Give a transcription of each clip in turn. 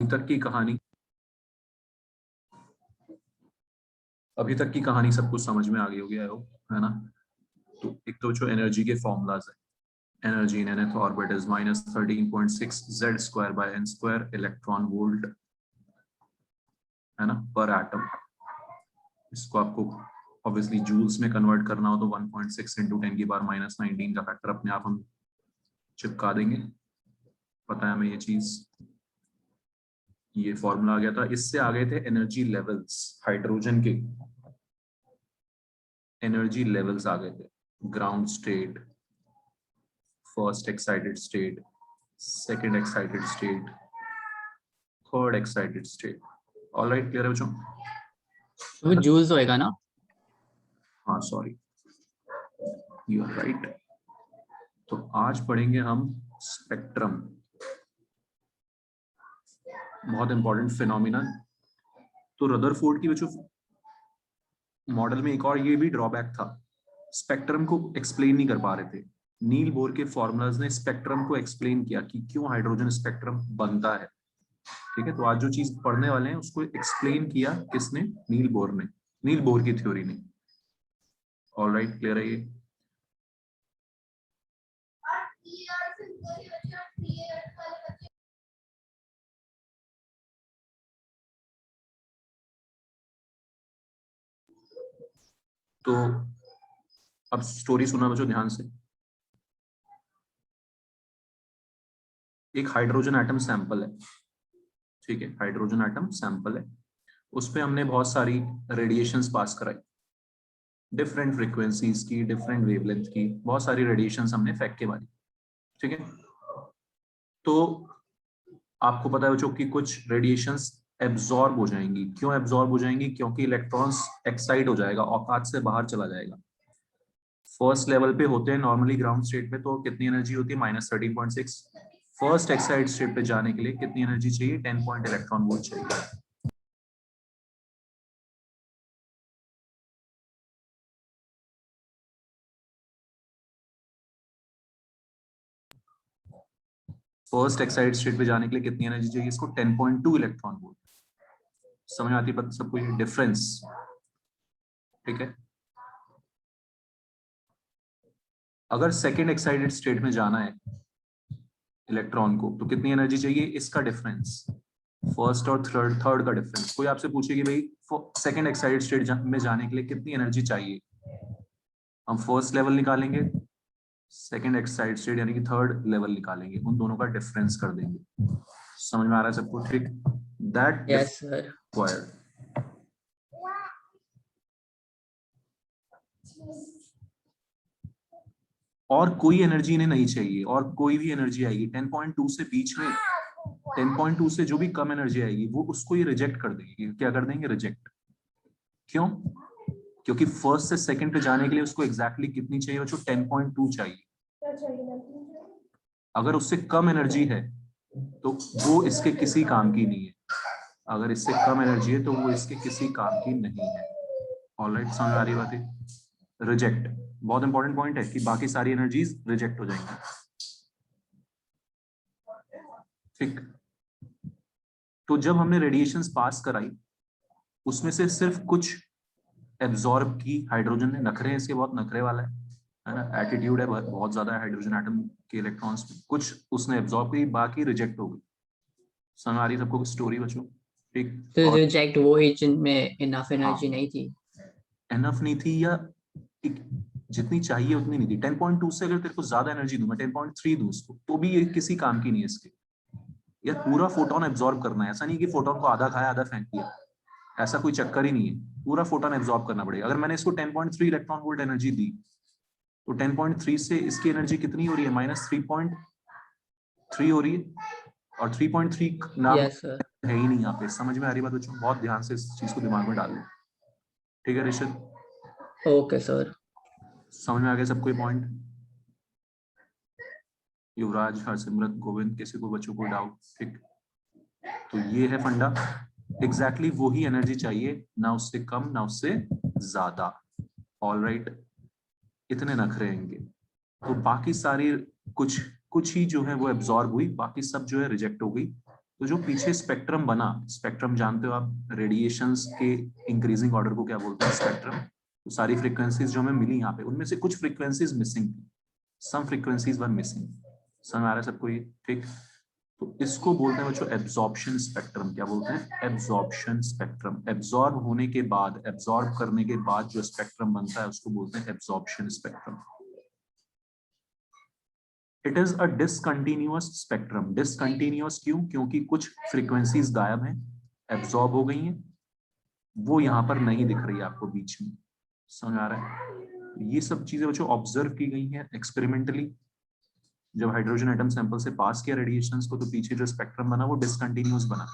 तक की कहानी अभी तक की कहानी सब कुछ समझ में आ गई होगी, आई होप, है ना। तो एक तो जो एनर्जी के फॉर्मूलाज है, energy in nth orbit is -13.6 z square by n square electron volt, है ना, पर एटम। इसको आपको ऑब्वियसली जूल्स में कन्वर्ट करना हो तो 1.6 इंटू 10⁻⁻19 का फैक्टर अपने आप हम चिपका देंगे। पता है हमें ये चीज, ये फॉर्मूला आ गया था। इससे आ गए थे एनर्जी लेवल्स, हाइड्रोजन के एनर्जी लेवल्स आ गए थे। Ground state, first excited state, second excited state, third excited state. Alright, clear है बच्चों? वो जूल्स होएगा ना? हाँ सॉरी, यू आर राइट। तो आज पढ़ेंगे हम स्पेक्ट्रम, बहुत इंपॉर्टेंट फिनोमिना। तो रदरफोर्ड की बच्चों मॉडल में एक और ये भी ड्रॉबैक था, स्पेक्ट्रम को एक्सप्लेन नहीं कर पा रहे थे। नील बोर के फॉर्मूलाज ने स्पेक्ट्रम को एक्सप्लेन किया कि क्यों हाइड्रोजन स्पेक्ट्रम बनता है। ठीक है, तो आज जो चीज पढ़ने वाले हैं उसको एक्सप्लेन किया किसने? नील बोर ने, नील बोर की थ्योरी ने। ऑलराइट, क्लियर है ये? तो अब स्टोरी सुना बच्चों ध्यान से। एक हाइड्रोजन एटम सैंपल है, ठीक है, हाइड्रोजन एटम सैंपल है। उस पे हमने बहुत सारी रेडिएशंस पास कराई, डिफरेंट फ्रीक्वेंसीज की, डिफरेंट वेवलेंथ की, बहुत सारी रेडिएशंस हमने फेंक के मारी। ठीक है, तो आपको पता है बच्चों कि कुछ रेडिएशंस एब्जॉर्ब हो जाएंगी। क्यों एब्जॉर्ब हो जाएंगी? क्योंकि इलेक्ट्रॉन्स एक्साइट हो जाएगा, औकात से बाहर चला जाएगा। फर्स्ट लेवल पे होते हैं नॉर्मली ग्राउंड स्टेट पे, तो कितनी एनर्जी होती है? -13.6। फर्स्ट एक्साइट स्टेट पे जाने के लिए कितनी एनर्जी चाहिए? 10 पॉइंट इलेक्ट्रॉन वोल्ट चाहिए। फर्स्ट एक्साइट स्टेट पे जाने के लिए कितनी एनर्जी चाहिए इसको? 10.2 इलेक्ट्रॉन वोल्ट। समझ आती है सबको ये डिफरेंस? ठीक है, अगर सेकेंड एक्साइटेड स्टेट में जाना है इलेक्ट्रॉन को तो कितनी एनर्जी चाहिए? इसका डिफरेंस, फर्स्ट और थर्ड का डिफरेंस। कोई आपसे पूछे कि भाई सेकेंड एक्साइटेड स्टेट में जाने के लिए कितनी एनर्जी चाहिए, हम फर्स्ट लेवल निकालेंगे, सेकेंड एक्साइटेड स्टेट यानी कि थर्ड लेवल निकालेंगे, उन दोनों का डिफरेंस कर देंगे। समझ में आ रहा है सबको? ठीक, दैट यस सर। रिक्वायर्ड। और कोई एनर्जी इन्हें नहीं चाहिए, और कोई भी एनर्जी आएगी 10.2 से बीच में, 10.2 से जो भी कम एनर्जी आएगी वो उसको ये रिजेक्ट कर देंगे। क्या कर देंगे? रिजेक्ट। क्यों? क्योंकि फर्स्ट से सेकंड पे जाने के लिए उसको एग्जैक्टली कितनी चाहिए बच्चों? 10.2 चाहिए। अगर उससे कम एनर्जी है तो वो इसके किसी काम की नहीं है। अगर इससे कम एनर्जी है तो वो इसके किसी काम की नहीं है। ऑलराइट, समझ आ रही बात है? रिजेक्ट बहुत इंपॉर्टेंट पॉइंट है कि बाकी सारी एनर्जीज रिजेक्ट हो जाएंगी। ठीक, तो जब हमने रेडिएशंस पास कराई उसमें से सिर्फ कुछ एब्जॉर्ब की हाइड्रोजन ने। नखरे हैं इसके, बहुत नखरे वाला है ना, एटीट्यूड है बहुत ज्यादा है हाइड्रोजन एटम के इलेक्ट्रॉन्स में। कुछ उसने एब्जॉर्ब की, बाकी रिजेक्ट हो गई। समझ आ रही सबको स्टोरी बच्चों? ठीक, तो और रिजेक्ट वो ही जिनमें इनफ हाँ, एनर्जी नहीं थी। एनफ नहीं थी, या एक जितनी चाहिए उतनी नहीं थी। 10.2 से अगर तेरे को ज्यादा एनर्जी दूं मैं, 10.3 दूं इसको, तो भी ये किसी काम की नहीं है इसके। यार पूरा फोटोन एब्जॉर्ब करना है, ऐसा नहीं कि फोटोन को आधा खाया आधा फेंक दिया, ऐसा कोई चक्कर ही नहीं है। पूरा फोटोन एब्जॉर्ब करना पड़ेगा। अगर मैंने इसको 10.3 इलेक्ट्रॉन वोल्ट एनर्जी दी तो 10.3 से इसकी एनर्जी कितनी हो रही है? -3.3 हो रही है। और 3.3 नाम यस सर। है ही नहीं यहाँ पे। समझ में आ रही बात बच्चों? बहुत ध्यान से इस चीज को दिमाग में डाल लो। ठीक है ऋषभ, ओके सर। समझ में आ गया सबको ये पॉइंट? युवराज, हरसिमरत, गोविंद, किसी को बच्चों को डाउट? ठीक, तो ये है फंडा। एग्जैक्टली वही एनर्जी चाहिए, ना उससे कम ना उससे ज्यादा। ऑलराइट, इतने नखरे रहेंगे। तो बाकी सारी कुछ कुछ ही जो है वो एब्जॉर्ब हुई, बाकी सब जो है रिजेक्ट हो गई। तो जो पीछे स्पेक्ट्रम बना, स्पेक्ट्रम जानते हो आप, रेडिएशंस के इंक्रीजिंग ऑर्डर को क्या बोलते हैं, स्पेक्ट्रम। तो सारी फ्रीक्वेंसीज जो हमें मिली यहाँ पे, उनमें से कुछ फ्रीक्वेंसीज मिसिंग थी, सम फ्रीक्वेंसीज वर मिसिंग। समझ आ रहा है सबको ये, ठीक। तो इसको बोलते हैं बच्चों एब्जॉर्प्शन स्पेक्ट्रम। क्या बोलते हैं, एब्जॉर्प्शन स्पेक्ट्रम। एब्जॉर्ब होने के बाद, एब्जॉर्ब करने के बाद जो स्पेक्ट्रम बनता है उसको बोलते हैं absorption spectrum. It is a discontinuous spectrum. Discontinuous क्यों, क्योंकि कुछ फ्रीक्वेंसीज गायब हैं, एब्जॉर्ब हो गई हैं, वो यहां पर नहीं दिख रही है आपको बीच में। समझ आ रहा है, ये सब चीजें बच्चों ऑब्जर्व की गई हैं एक्सपेरिमेंटली। जब हाइड्रोजन एटम सैंपल से पास किया रेडिएशंस को, तो पीछे जो स्पेक्ट्रम बना वो डिसकंटिन्यूअस बना।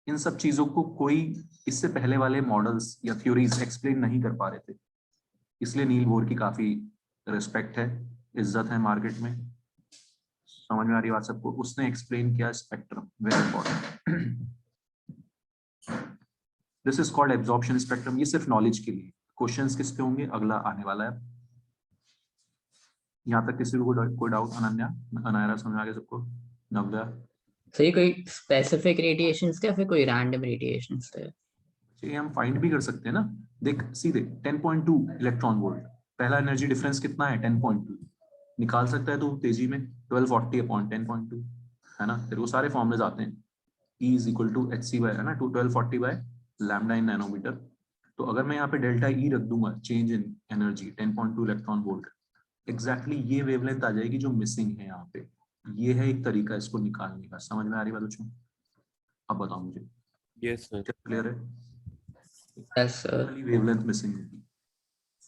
इन सब चीजों को कोई इससे पहले वाले मॉडल्स या थ्योरीज एक्सप्लेन नहीं कर पा रहे थे, इसलिए नील बोर की काफी रिस्पेक्ट है, इज्जत है मार्केट में। समझ में आ रही बात सबको, उसने एक्सप्लेन किया spectrum, very important. This is called absorption spectrum. ये सिर्फ नॉलेज के लिए, क्वेश्चंस किस पे होंगे अगला आने वाला है। यहाँ तक किसी को कोई डाउट? अनन्या, अनायरा, समझ आ गया सबको? नव्या, सर ये कोई स्पेसिफिक रेडिएशंस थे या फिर कोई रैंडम रेडिएशंस थे? ये हम फाइंड भी कर सकते हैं ना। देख सीधे 10.2 इलेक्ट्रॉन वोल्ट, पहला एनर्जी डिफरेंस कितना है 10.2, निकाल सकता है तो तेजी में 1240 अपॉन 10.2, है ना। फिर वो सारे फॉर्मुलेज आते हैं, E is equal to H C by, है ना, 1240 बाय लैम्डा इन नैनोमीटर। तो अगर मैं यहाँ पे डेल्टा ई रख दूंगा, change in energy 10.2 electron volt, exactly ये वेवलेंथ आ जाएगी जो मिसिंग है यहाँ पे। ये है एक तरीका इसको निकालने का। समझ में आ रही बात बच्चों? अब बताओ मुझे, यस सर। क्लियर है? Yes sir. वाली वेवलेंथ मिसिंग होगी।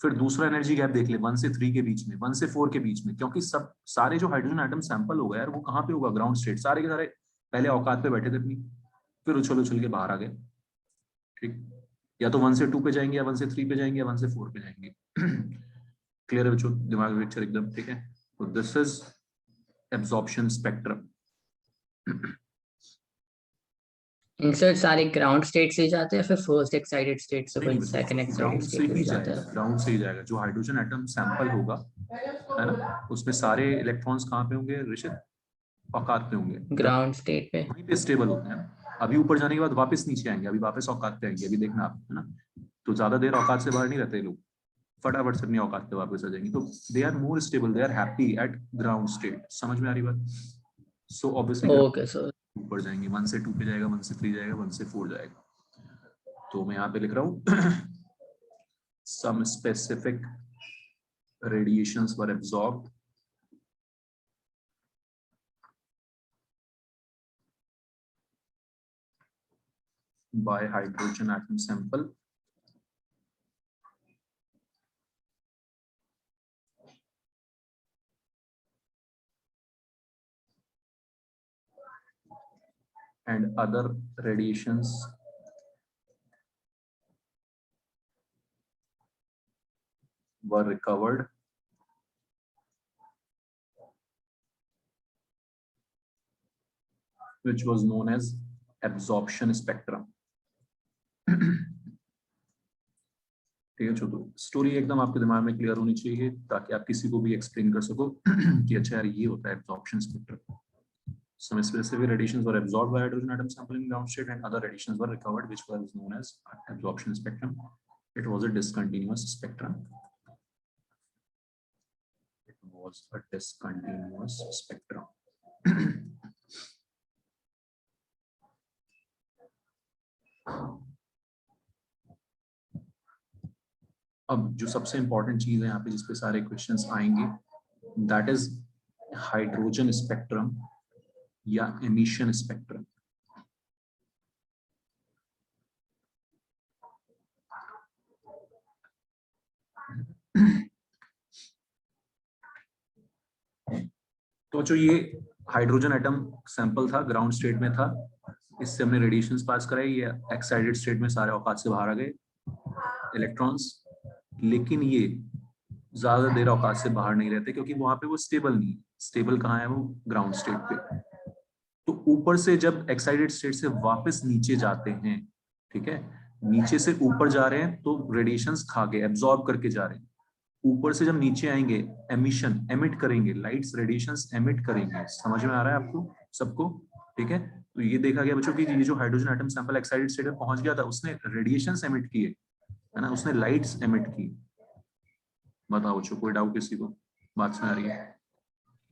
फिर दूसरा एनर्जी गैप देख ले 1 से 3 के बीच में, 1 से 4 के बीच में, क्योंकि सब सारे जो हाइड्रोजन एटम सैंपल होगा यार, वो कहाँ पे होगा, ग्राउंड स्टेट। सारे के सारे पहले औकात पे बैठे थे अपनी, फिर उछल उछल के बाहर आ गए, ठीक। या तो 1 से 2 पे जाएंगे, या 1 से 3 पे जाएंगे, या 1 से 4 पे जाएंगे। क्लियर है बच्चों, दिमाग में पिक्चर एकदम ठीक है? तो this is absorption spectrum. Insert सारे ग्राउंड स्टेट से ही जाते हैं, फिर फर्स्ट एक्साइटेड स्टेट से कोई नहीं, सेकंड एक्साइटेड ग्राउंड से स्टेट पे ही भी जाता जाएगा, है? ग्राउंड से ही जाएगा। जो हाइड्रोजन एटम सैंपल होगा, है ना, उसमें सारे इलेक्ट्रॉन्स कहाँ पे होंगे ऋषित? औकात पे होंगे, ग्राउंड स्टेट पे। वहीं पे स्टेबल होते हैं ना। अभी ऊपर जाने के बाद वापस नीचे आएंगे, अभी वापस औकात पे आएंगे, अभी देखना आप, है ना। तो ज्यादा देर औकात से बाहर नहीं रहते लोग, फटाफट से अपनी औकात पे वापस आ जाएंगे। तो they are more stable, they are happy at ground state. समझ में आ रही बात? So obviously okay sir. ऊपर जाएंगे, 1 से 2 पे जाएगा, 1 से 3 जाएगा, 1 से 4 जाएगा। तो मैं यहाँ पे लिख रहा हूँ some specific radiations were absorbed by hydrogen atom sample and other radiations were recovered which was known as absorption spectrum. ठीक है छोटू, स्टोरी एकदम आपके दिमाग में क्लियर होनी चाहिए, ताकि आप किसी को भी एक्सप्लेन कर सको कि अच्छा यार ये होता है absorption spectrum. Some specific radiations were absorbed by hydrogen atom sample in ground state and other radiations were recovered, which was known as absorption spectrum. It was a discontinuous spectrum. It was a discontinuous spectrum. अब जो सबसे important चीज है यहाँ पे, जिसपे सारे questions आएंगे, दैट इज हाइड्रोजन स्पेक्ट्रम या एमिशन स्पेक्ट्रम। तो जो ये हाइड्रोजन एटम सैंपल था, ग्राउंड स्टेट में था, इससे हमने रेडिएशंस पास कराई, ये एक्साइटेड स्टेट में सारे औकात से बाहर आ गए इलेक्ट्रॉन्स। लेकिन ये ज्यादा देर औकात से बाहर नहीं रहते, क्योंकि वहां पे वो स्टेबल नहीं। स्टेबल कहाँ है? वो ग्राउंड स्टेट पे। तो ऊपर से जब एक्साइटेड स्टेट से वापस नीचे जाते हैं, ठीक है, नीचे से ऊपर जा रहे हैं तो रेडिएशंस खा के एब्जॉर्ब करके जा रहे हैं। ऊपर से जब नीचे आएंगे, एमिशन, एमिट करेंगे, लाइट्स रेडिएशंस एमिट करेंगे। समझ में आ रहा है आपको सबको? ठीक है, तो ये देखा गया बच्चों कि ये जो hydrogen atom sample excited state में पहुंच गया था, उसने रेडिएशंस एमिट किए, है ना, उसने लाइट्स एमिट की। बताओ बच्चों, कोई डाउट किसी को? बात सुन आ रही है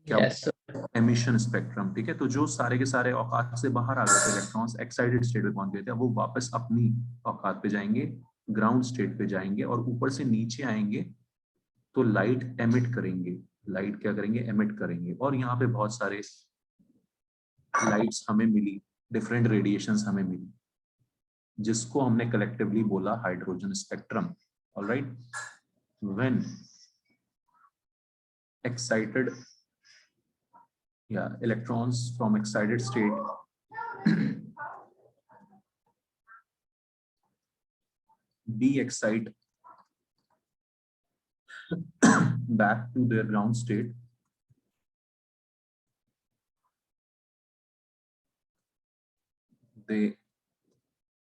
क्या? Yes, sir. एमिशन स्पेक्ट्रम, ठीक है। तो जो सारे के सारे औकात से बाहर आ गए थे इलेक्ट्रॉन्स, एक्साइटेड स्टेट में पहुंच गए थे, अब वो वापस अपनी औकात पे जाएंगे, ग्राउंड स्टेट पे जाएंगे और ऊपर से नीचे आएंगे तो लाइट एमिट करेंगे। लाइट क्या करेंगे? एमिट करेंगे। और यहाँ पे बहुत सारे लाइट्स हमें मिली, डिफरेंट रेडिएशंस हमें मिली, जिसको हमने कलेक्टिवली बोला hydrogen spectrum. Alright, when excited, yeah, electrons from excited state de-excite back to their ground state, they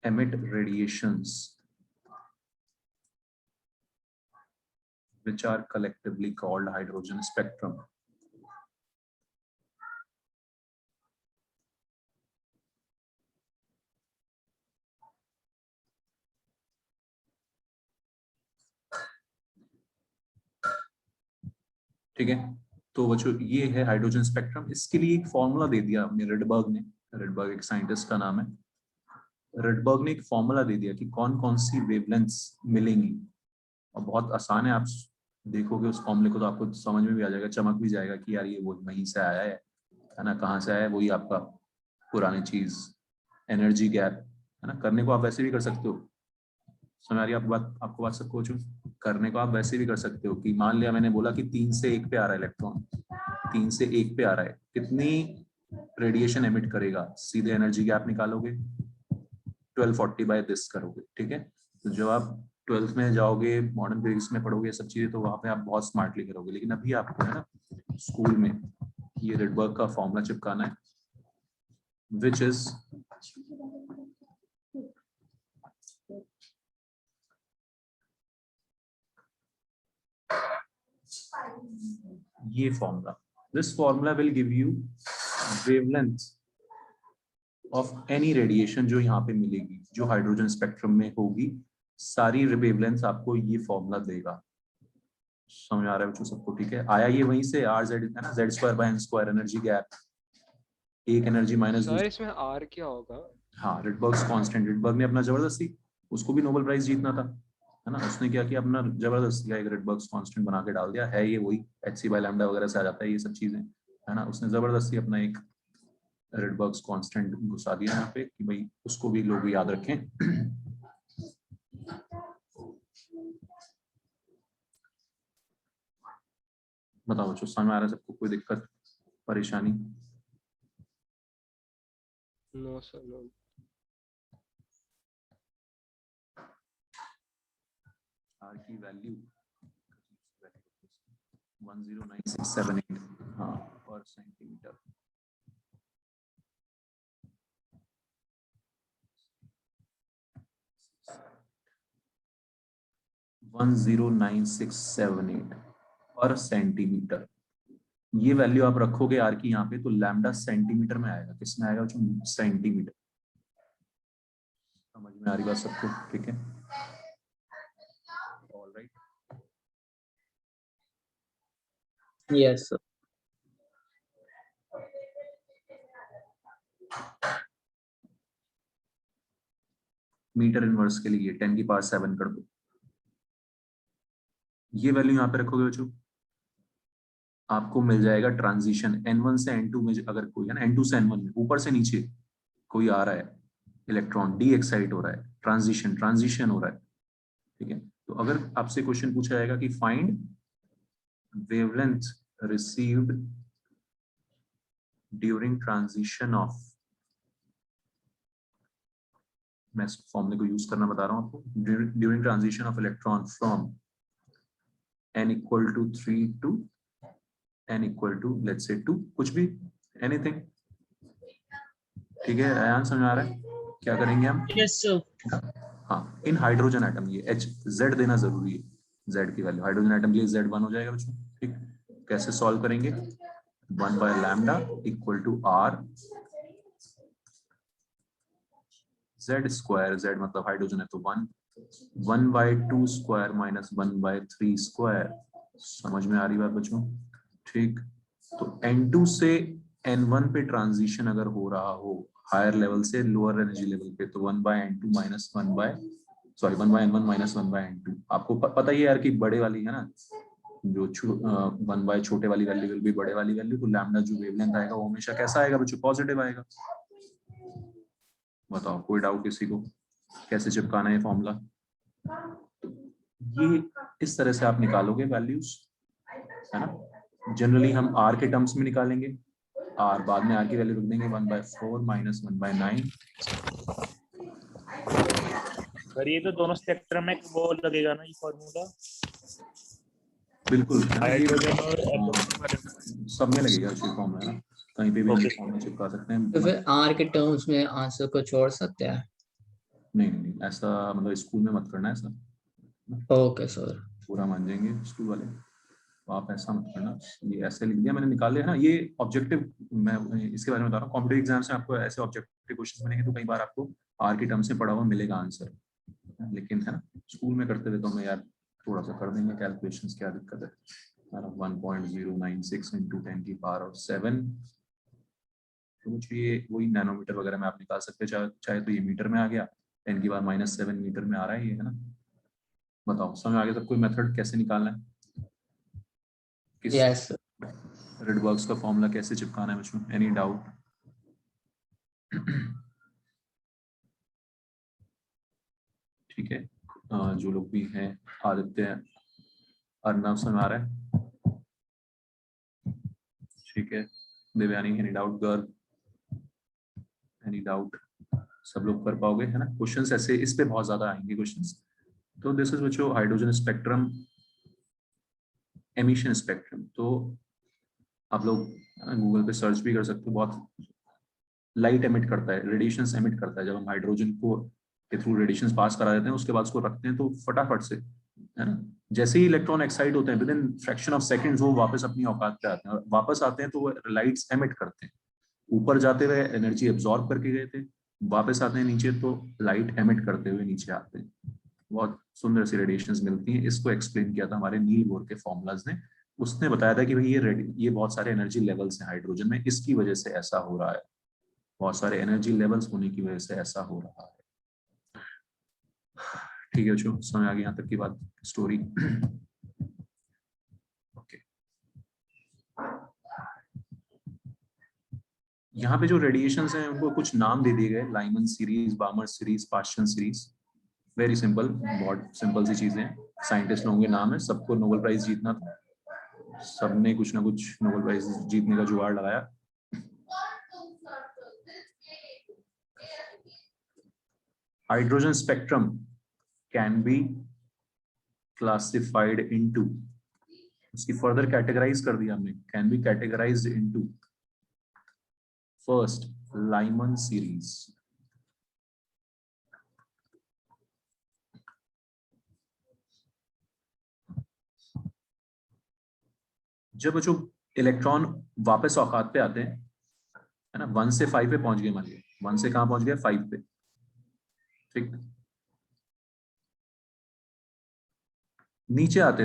emit radiations which are collectively called hydrogen spectrum. ठीक है, तो बच्चों ये है हाइड्रोजन स्पेक्ट्रम। इसके लिए एक फॉर्मूला दे दिया हमने, रिडबर्ग ने, रिडबर्ग एक साइंटिस्ट का नाम है, रिडबर्ग ने एक फॉर्मूला दे दिया कि कौन कौन सी वेवलेंथ्स मिलेंगी। और बहुत आसान है, आप देखोगे उस फॉर्मूले को तो आपको समझ में भी आ जाएगा, चमक भी जाएगा कि यार ये वो वहीं से आया है ना, कहाँ से आया है, वही आपका पुरानी चीज, एनर्जी गैप, है ना। करने को आप वैसे भी कर सकते हो, समझ आ रही है आपको बात सबको? करने को आप वैसे भी कर सकते हो कि मान लिया मैंने बोला कि 3 से 1 पे आ रहा है इलेक्ट्रॉन, 3 से 1 पे आ रहा है, कितनी रेडिएशन एमिट करेगा? सीधे एनर्जी गैप निकालोगे, 1240 बाय दिस करोगे, ठीक है। तो जब आप 12th में जाओगे, मॉडर्न फिजिक्स में पढ़ोगे सब चीजें, तो वहां पे आप बहुत स्मार्टली करोगे। लेकिन अभी आपको है ना स्कूल में ये रिडबर्ग का फॉर्मूला चिपकाना है, विच इज ये formula, this formula will give you wavelength of any radiation जो यहाँ पे मिलेगी, जो हाइड्रोजन स्पेक्ट्रम में होगी, सारी वेवलेंथ आपको ये फॉर्मूला देगा। समझ आ रहा है बच्चों सबको? ठीक है, आया ये वहीं से, आर जेड है ना, Z square by N square, energy gap, एक एनर्जी माइनस सर इसमें आर क्या होगा? हाँ, रिडबर्ग्स कांस्टेंट। रिडबर्ग ने अपना जबरदस्ती, उसको भी नोबेल प्राइज जीतना था, है ना, उसने क्या किया, अपना जबरदस्ती का एक रिडबर्ग्स कांस्टेंट बना के डाल दिया है, ये वही एच बाय लैम्डा वगैरह से आ जाता है ये सब चीजें, है ना। उसने जबरदस्ती अपना एक रिडबर्ग्स कांस्टेंट घुसा दिया यहाँ पे कि भाई उसको भी लोग याद रखें। बताओ बच्चों, समझ में आ रहा है सबको? कोई दिक्कत परेशानी? No sir, no. आर की वैल्यू 109678, हाँ, पर सेंटीमीटर। वन 109678 पर सेंटीमीटर। ये वैल्यू आप रखोगे आर की यहाँ पे, तो लैम्डा सेंटीमीटर में आएगा। किस में आएगा? सेंटीमीटर। समझ में आ रही बात सबको? ठीक है, alright. Yes, sir. Metre inverse के लिए 10 की पावर 7 कर दो। ये वैल्यू यहाँ पे रखोगे बच्चों, आपको मिल जाएगा ट्रांजिशन N1 से N2 में, अगर कोई है ना N2 से N1 में ऊपर से नीचे कोई आ रहा है इलेक्ट्रॉन, डी एक्साइट हो रहा है, ट्रांजिशन हो रहा है, ठीक है। तो अगर आपसे क्वेश्चन पूछा जाएगा कि find wavelength received during transition of, मैं इस फॉर्मूले को यूज करना बता रहा हूं आपको, during transition of electron from n equal to 3 to n equal to let's say 2, कुछ भी, एनीथिंग, ठीक है। आयान समझ आ रहा है? क्या करेंगे हम? Yes, sir. हाँ, इन हाइड्रोजन एटम, ये H Z देना जरूरी है, Z की वैल्यू हाइड्रोजन एटम के लिए Z1 हो जाएगा बच्चों, ठीक। कैसे सॉल्व करेंगे? 1 by lambda equal to R z square, z मतलब हाइड्रोजन है तो 1/2 स्क्वायर माइनस 1/3 स्क्वायर। समझ में आ रही बात बच्चों? ठीक, तो N2 से N1 पे ट्रांजिशन अगर हो रहा हो हायर लेवल से लोअर एनर्जी लेवल पे, तो 1/N2 minus 1/N1 minus 1/N2। आपको पता ही है यार कि बड़े वाली है ना, जो 1 छोटे वाली वैल्यू विल भी बड़े वाली वैल्यू, तो लैम्डा जो वेवलेंथ आएगा वो हमेशा कैसा आएगा बच्चों? पॉजिटिव आएगा। बताओ, कोई डाउट किसी को? कैसे चिपकाना है फॉर्मूला? ये इस तरह से आप निकालोगे वैल्यूज, है ना। जनरली हम r के टर्म्स में निकालेंगे, r बाद में r की वैल्यू रख देंगे 1/4 माइनस 1/9। सर ये तो दोनों स्पेक्ट्रम में वो लगेगा ना ये फॉर्मूला? बिल्कुल, हाइड्रोजन और एटम सब में लगेगा ये फॉर्मूला ना, कहीं पे भी हम फॉर्मूला चिपका सकते हैं। तो फिर आर के टर्म्स में आंसर को छोड़ सकते हैं? नहीं, ऐसा मतलब स्कूल में मत करना ऐसा, ओके सर। पूरा मान जाएंगे स्कूल वाले, तो आप ऐसा मत करना। ये ऐसे लिख दिया मैंने, निकाले है ना। ये ऑब्जेक्टिव, मैं इसके बारे में बता रहा हूँ, कॉम्पिटिटिव एग्जाम्स में आपको ऐसे ऑब्जेक्टिव क्वेश्चन मिलेंगे तो कई बार आपको आर के टर्म्स में पढ़ा हुआ मिलेगा आंसर, लेकिन है ना स्कूल में करते हुए तो हमें यार थोड़ा सा कर देंगे कैलकुलेशंस, क्या दिक्कत है। 1.096 इंटू 10⁻⁷, तो कुछ ये वही नैनोमीटर वगैरह में आप निकाल सकते हैं, चाहे तो ये मीटर में आ गया, 10⁻⁷ मीटर में आ रहा है ये, है ना। बताओ समझ आगे तक? कोई मेथड कैसे निकालना है? यस रेडबर्ग्स का फॉर्मूला कैसे चिपकाना है बच्चों? Any doubt? ठीक है, जो लोग भी हैं, आदित्य, अर्नव, समझ आ रहा है? ठीक है, Devyani, any doubt? Garg, any doubt? सब लोग कर पाओगे, है ना। क्वेश्चंस ऐसे इस पे बहुत ज्यादा आएंगे क्वेश्चंस। तो दिस इज बच्चों हाइड्रोजन स्पेक्ट्रम, एमिशन स्पेक्ट्रम। तो आप लोग गूगल पे सर्च भी कर सकते हो। बहुत लाइट एमिट करता है, रेडिएशंस एमिट करता है। जब हम हाइड्रोजन को के थ्रू रेडिएशंस पास करा देते हैं, उसके बाद उसको रखते हैं, तो फटाफट से, है ना, जैसे ही इलेक्ट्रॉन एक्साइट होते हैं with in fraction of seconds वो वापस अपनी औकात पे आते हैं, और वापस आते हैं तो वो लाइट्स एमिट करते हैं। ऊपर जाते हुए एनर्जी एब्जॉर्ब करके गए थे, वापस आते हैं नीचे तो लाइट एमिट करते हुए नीचे आते हैं। बहुत सुंदर सी रेडिएशंस मिलती हैं। इसको एक्सप्लेन किया था हमारे नील बोर के फॉर्मूलाज ने। उसने बताया था कि भाई ये बहुत सारे एनर्जी लेवल्स हैं हाइड्रोजन में, इसकी वजह से ऐसा हो रहा है, बहुत सारे एनर्जी लेवल्स होने की वजह से ऐसा हो रहा है। ठीक है बच्चों, समझ आ गई यहाँ तक की बात, स्टोरी? ओके, यहाँ पे जो रेडिएशंस हैं उनको कुछ नाम दे दिए गए, Lyman series, बामर series, Paschen series. Very simple, बहुत सिंपल सी चीजें हैं। साइंटिस्ट लोगों के नाम है, सबको नोबेल प्राइज जीतना था, सबने कुछ ना कुछ नोबेल प्राइज जीतने का जुगाड़ लगाया। Hydrogen spectrum can be classified into, उसकी फर्दर कैटेगराइज कर दिया हमने, can be categorised into first Lyman series, जब बच्चों इलेक्ट्रॉन वापस औकात पे आते हैं, है ना, 1 से 5 पे पहुंच गए, मान लिया 1 से कहां पहुंच गया? 5 पे। ठीक, नीचे आते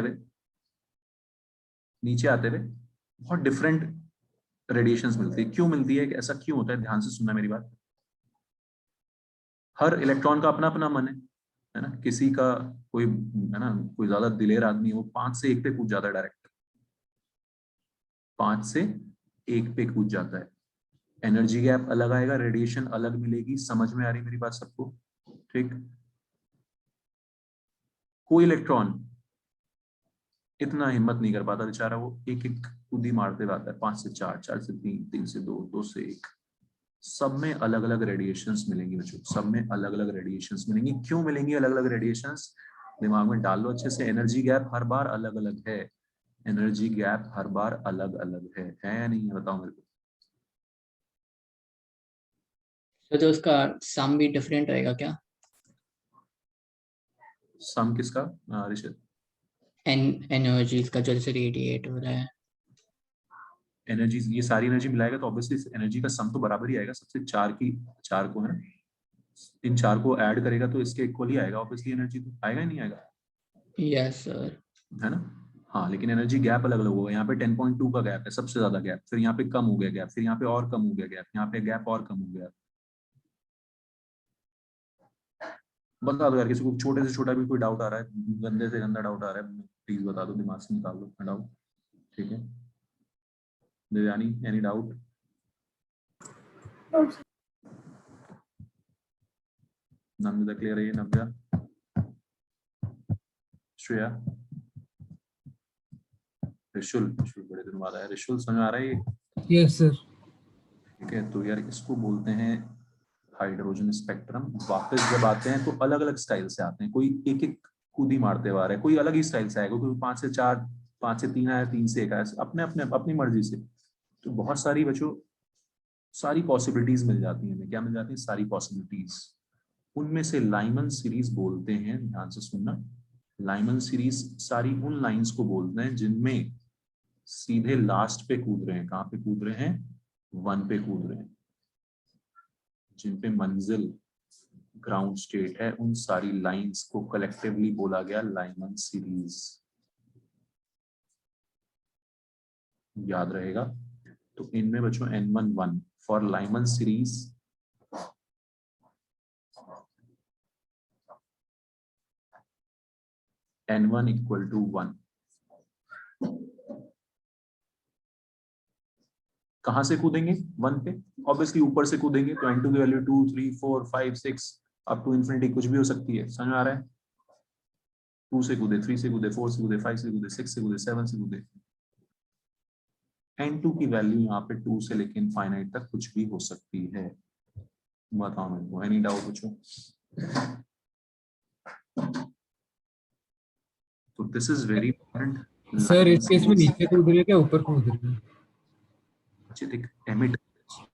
हुए बहुत डिफरेंट रेडिएशंस मिलती है। क्यों मिलती है, ऐसा क्यों होता है? ध्यान से सुनना मेरी बात। हर इलेक्ट्रॉन का अपना अपना मन है ना। किसी का कोई, है ना, कोई ज्यादा दिलेर आदमी, वो 5 से 1 पे कूद जाता है डायरेक्ट, 5 से 1 पे कूद जाता है। एनर्जी गैप अलग आएगा, रेडिएशन अलग मिलेगी। समझ में आ रही मेरी बात सबको? ठीक, कोई इलेक्ट्रॉन इतना हिम्मत नहीं कर पाता बेचारा, वो एक एक कूदी मारते रहता है, 5 से 4, 4 से 3, 3 से 2, 2 से 1। सब में अलग अलग रेडिएशंस मिलेंगी बच्चों, सब में अलग अलग रेडिएशंस मिलेंगी। क्यों मिलेंगी अलग अलग रेडिएशंस? दिमाग में डाल लो अच्छे से। एनर्जी गैप हर बार अलग अलग है, एनर्जी गैप हर बार अलग अलग है या नहीं है? बताओ मेरे को। तो उसका सम भी डिफरेंट रहेगा क्या? सम किसका ऋषित? एनर्जीज का जो जैसे रेडिएट हो रहा है, एनर्जी, ये सारी एनर्जी मिलाएगा तो ऑब्वियसली एनर्जी का सम तो बराबर ही आएगा। सबसे 4 को, है ना, इन चार को ऐड करेगा तो इसके इक्वल ही आएगा ऑब्वियसली, एनर्जी तो आएगा ही नहीं आएगा, यस सर। है ना। हाँ लेकिन एनर्जी गैप अलग अलग होगा, यहाँ पे 10.2 का गैप है सबसे ज्यादा गैप, फिर यहाँ पे कम हो गया गैप, फिर यहाँ पे और कम हो गया गैप, यहाँ पे गैप और कम हो गया। बता दो यार किसी को छोटे से छोटा भी कोई डाउट आ रहा है, गंदे से गंदा डाउट आ रहा है, प्लीज बता दो, दिमाग से निकाल दो डाउट। ठीक है देवयानी, एनी डाउट? नम्रता क्लियर है? नव्या, श्रेया, ऋषुल, बड़े दिन बाद आया ऋषुल, समझ आ रहा है ये? Yes sir. ठीक है तो यार इसको बोलते हैं हाइड्रोजन स्पेक्ट्रम। वापस जब आते हैं तो अलग अलग स्टाइल से आते हैं, कोई एक एक कूदी मारते हुए आ रहा है, कोई अलग ही स्टाइल से आएगा, कोई 5 से 4, 5 से 3 आया, 3 से 1 आया, अपने अपने अपनी मर्जी से। तो बहुत सारी बच्चों सारी पॉसिबिलिटीज मिल जाती हैं, क्या मिल जाती है? सारी पॉसिबिलिटीज। उनमें से लाइमन सीरीज बोलते हैं, ध्यान से सुनना, लाइमन सीरीज सारी उन लाइंस को बोलते हैं जिनमें सीधे लास्ट पे कूद रहे हैं। कहाँ पे कूद रहे हैं? 1 पे कूद रहे हैं। जिन पे मंजिल ग्राउंड स्टेट है, उन सारी लाइंस को कलेक्टिवली बोला गया लाइमन सीरीज। याद रहेगा। तो इनमें बच्चों N1 1 for Lyman series N1 equal to 1। कहां से कूदेंगे? 1 पे, ऑब्वियसली ऊपर से कूदेंगे तो N2 की वैल्यू 2 3 4 5 6 अप टू इंफिनिटी कुछ भी हो सकती है। समझ में आ रहा है? 2 से कूदे, 3 से कूदे, 4 से कूदे, 5 से कूदे, 6 से कूदे, 7 से कूदे। N2 की वैल्यू यहाँ पे 2 से लेके इनफाइनाइट तक कुछ भी हो सकती है। बताओ मेरे को, एनी डाउट बच्चों? तो this is very important. Sir इस केस में नीचे कूद रहे क्या ऊपर कूद रहे? अच्छा देख, एमिट,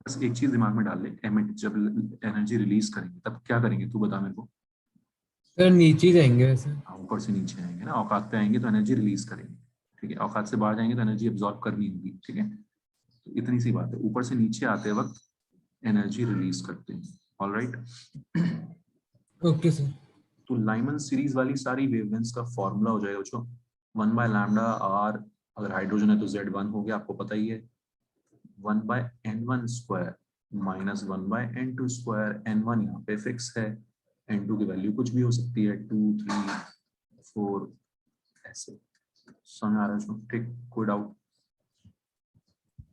बस एक चीज दिमाग में डाल ले, एमिट जब एनर्जी रिलीज करेंगे तब क्या करेंगे तू बता मेरे को? सर नीचे जाएंगे वैसे। हाँ ऊपर से नीचे आएंगे ना, औकात पे आएंगे तो एनर्जी रिलीज करेंगे। ठीक है, औकात से बाहर जाएंगे तो एनर्जी एब्जॉर्ब करनी होगी। ठीक है, तो इतनी सी बात है, ऊपर से नीचे आते वक्त एनर्जी रिलीज करते हैं। Alright, okay sir. तो लाइमन सीरीज वाली सारी वेवलेंथ्स का फॉर्मूला हो जाएगा बच्चों 1 बाय लैम्डा आर, अगर हाइड्रोजन है तो Z1 हो गया, आपको पता ही है, 1 bye N1 square minus 1 by N2 square. N1 यहाँ पे फिक्स है, N2 की वैल्यू कुछ भी हो सकती है, 2 3 4 ऐसे। समझ आ रहा है? ठीक, कोई डाउट?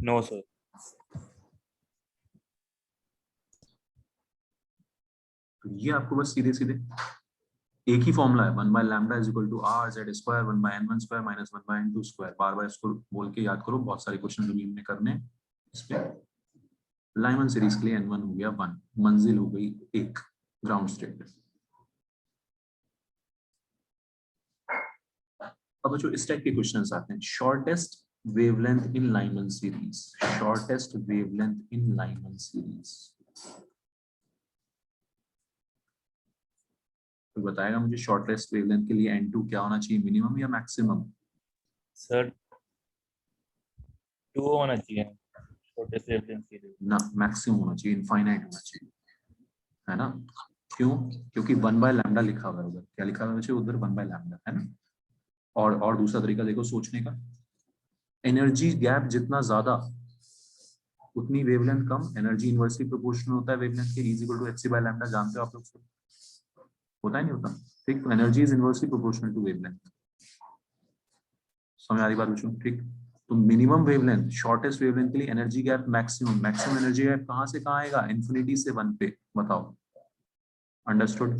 No sir. तो ये आपको बस सीधे सीधे एक ही फॉर्मूला है, 1 bye lambda is equal to R Z square 1 bye N1 square minus 1 by N2 square. बार बार इसको बोल के याद करो, बहुत सारे क्वेश्चन जो हमने करने हैं इस पे। लाइमन सीरीज के लिए N1 हो गया 1, मंजिल हो गई 1, ग्राउंड स्टेट। अब जो इस टाइप के क्वेश्चंस आते हैं, shortest wavelength in Lyman series, shortest wavelength in Lyman series, तो बताएगा मुझे शॉर्टेस्ट वेवलेंथ के लिए N2 क्या होना चाहिए, मिनिमम या मैक्सिमम? सर 2 होना चाहिए छोटे से वेवलेंथ के लिए। ना, मैक्सिमम होना चाहिए, इनफाइनाइट होना चाहिए, है ना। क्यों? क्योंकि 1 बाय लैम्डा लिखा हुआ है उधर, क्या लिखा हुआ है उधर? 1 बाय लैम्डा, है ना। और दूसरा तरीका देखो सोचने का, एनर्जी गैप जितना ज्यादा उतनी वेवलेंथ कम, एनर्जी इनवर्सली प्रोपोर्शनल होता है वेवलेंथ के, is equal to hc by lambda, जानते हो आप लोग? होता है नहीं होता? ठीक, तो energy is inversely proportional to wavelength. समझ आ रही बात बच्चों? ठीक, तो मिनिमम वेवलेंथ, शॉर्टेस्ट वेवलेंथ के लिए energy gap maximum, maximum energy gap कहां से कहां आएगा? इन्फिनिटी से 1 पे। बताओ, अंडरस्टूड?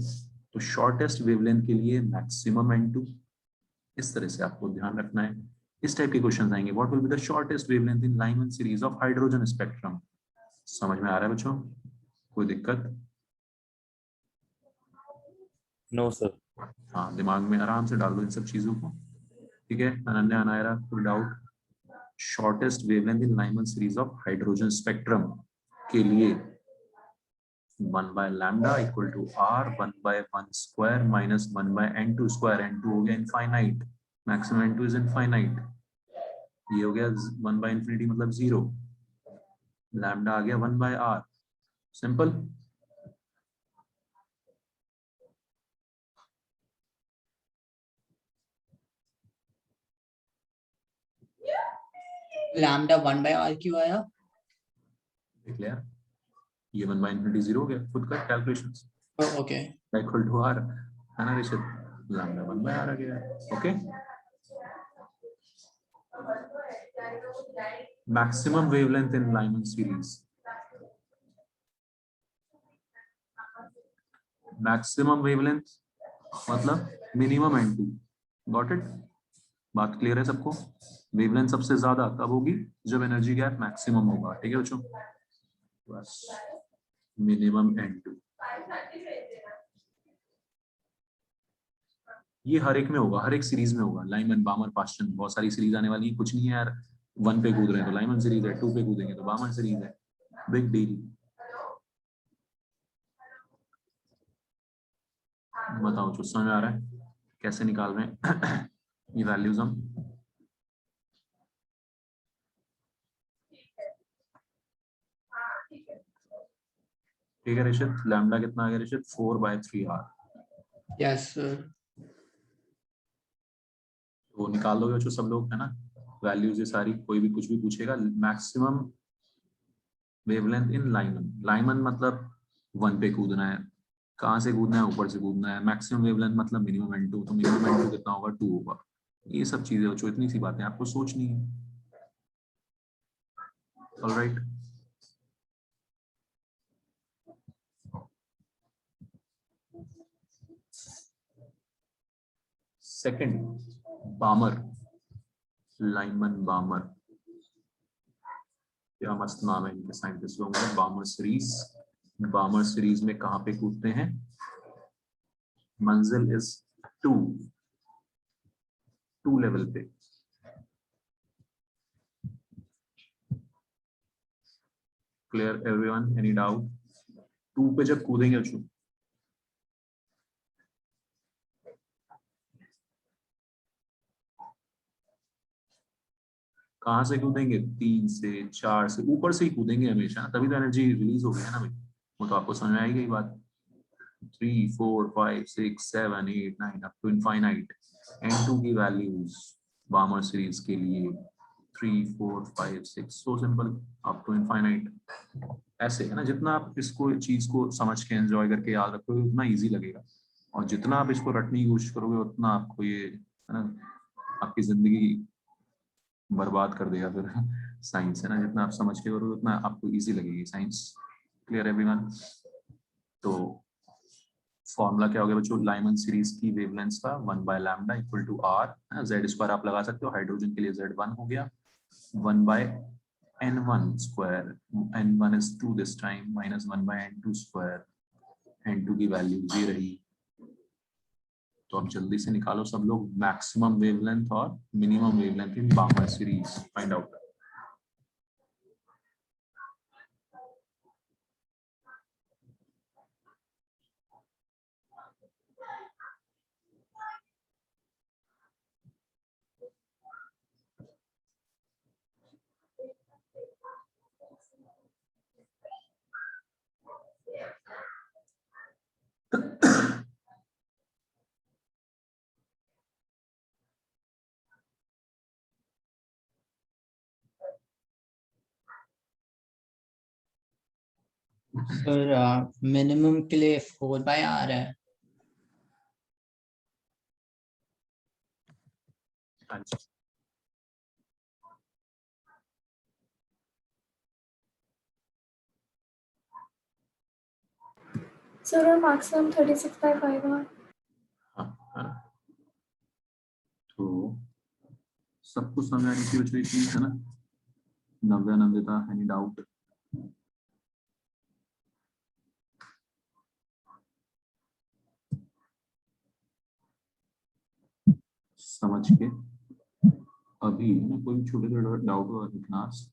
तो शॉर्टेस्ट वेवलेंथ के लिए मैक्सिमम N2, इस तरह से आपको ध्यान रखना है। इस टाइप के क्वेश्चन आएंगे, what will be the shortest wavelength in Lyman series of hydrogen spectrum. समझ में आ रहा है बच्चों? कोई दिक्कत? No sir. हाँ, दिमाग में आराम से डाल दो इन सब चीजों को। ठीक है, अनन्या, अनायरा, कोई doubt? Shortest wavelength in Lyman series of hydrogen spectrum के लिए 1 bye lambda equal to R 1 by 1 square minus 1 by N2 square. N2 हो गया infinite, maximum N2 is infinite, ये हो गया 1 बाय इन्फिनिटी मतलब 0, लैम्डा आ गया 1 bye are. Simple. Lambda 1/r क्यों आया? देख लिया, ये 1 by infinity 0 हो गया, खुद का calculations okay equal to r है ना ऋषभ, लैम्डा 1 by r आ गया। Okay, maximum wavelength in Lyman series, maximum wavelength मतलब मिनिमम n2, गॉट इट, बात क्लियर है सबको? वेवलेंथ सबसे ज्यादा कब होगी? जब एनर्जी गैप मैक्सिमम होगा, ठीक है बच्चों, बस मिनिमम n2, ये हर एक में होगा, हर एक सीरीज में होगा, लाइमन, बामर, पास्टन, बहुत सारी सीरीज आने वाली है, कुछ नहीं है यार, 1 पे कूद रहे हैं तो लाइमन सीरीज है, 2 पे कूदेंगे तो बामर सीरीज है, बिग डील। बताओ जो समझ में आ रहा है कैसे निकाल रहे हैं ये वैल्यूज हम? ठीक है ऋषित, लैम्डा कितना आ गया ऋषित? 4/3r, yes sir. वो निकाल दोगे बच्चों सब लोग, है ना, वैल्यूज ये सारी, कोई भी कुछ भी पूछेगा। Maximum wavelength in Lyman, Lyman मतलब 1 पे कूदना है, कहाँ से कूदना है? ऊपर से कूदना है। मैक्सिमम वेवलेंथ मतलब मिनिमम n2, तो मिनिमम n2 कितना होगा? 2 होगा। ये सब चीजें बच्चों, इतनी सी बातें आपको सोचनी है। ऑलराइट, सेकंड, बामर, लाइमन बामर, क्या मस्त नाम है इनके साइंटिस्ट लोगों का, बामर सीरीज। बामर सीरीज में कहाँ पे कूदते हैं? मंजिल इज 2 लेवल पे। Clear everyone, any doubt? 2 पे जब कूदेंगे बच्चों, कहाँ से कूदेंगे? 3 से 4 से, ऊपर से ही कूदेंगे हमेशा, तभी तो एनर्जी रिलीज हो गई है ना भाई, वो तो आपको समझ में आएगी बात। 3 4 5 6 7 8 9 अप टू इनफाइनाइट। n2 की वैल्यूज बामर सीरीज के लिए 3 4 5 6, so simple, up to infinite. ऐसे है ना, जितना आप इसको चीज को समझ के एंजॉय करके याद रखोगे उतना इजी लगेगा, और जितना आप इसको रटने की कोशिश करोगे उतना आपको ये, है ना, आपकी जिंदगी बर्बाद कर देगा फिर साइंस, है ना, जितना आप समझ के करोगे उतना आपको इजी लगेगी साइंस। Clear everyone? तो फॉर्मूला क्या हो गया बच्चों लाइमन सीरीज की वेवलेंथ का? 1 bye lambda equal to R, Z square आप लगा सकते हो, हाइड्रोजन के लिए Z1 हो गया, 1 bye n1 square, n1 is 2 this time, minus 1 by n2 square, n2 की वैल्यू ये रही। तो अब जल्दी से निकालो सब लोग मैक्सिमम वेवलेंथ और मिनिमम वेवलेंथ इन बामर series, find out. Sir minimum के लिए 4/r है। Sir, our maximum 36/5R. हाँ, है ना, तो सब कुछ समझ आने की वजह इतनी है ना, नव्या नंदिता, एनी डाउट? समझ के अभी ना कोई छोटे छोटे डाउट हुआ क्लास?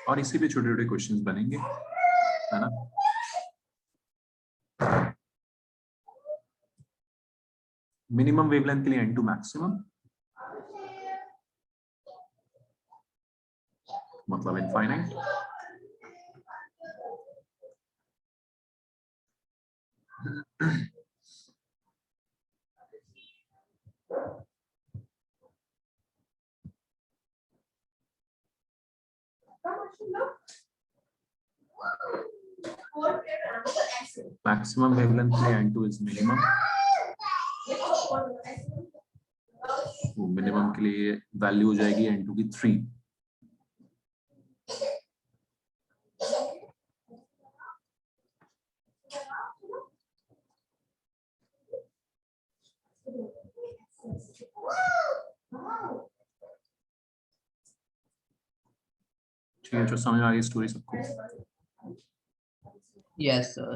और इसी पे छोटे छोटे क्वेश्चंस बनेंगे, है ना। मिनिमम वेवलेंथ के लिए n2 मैक्सिमम, मतलब इनफाइनाइट। मैक्सिमम वेवलेंथ के लिए N2 इज मिनिमम, मिनिमम के लिए वैल्यू हो जाएगी N2 की 3। ठीक है, जो समझ में आ गई स्टोरी सबको? Yes, sir.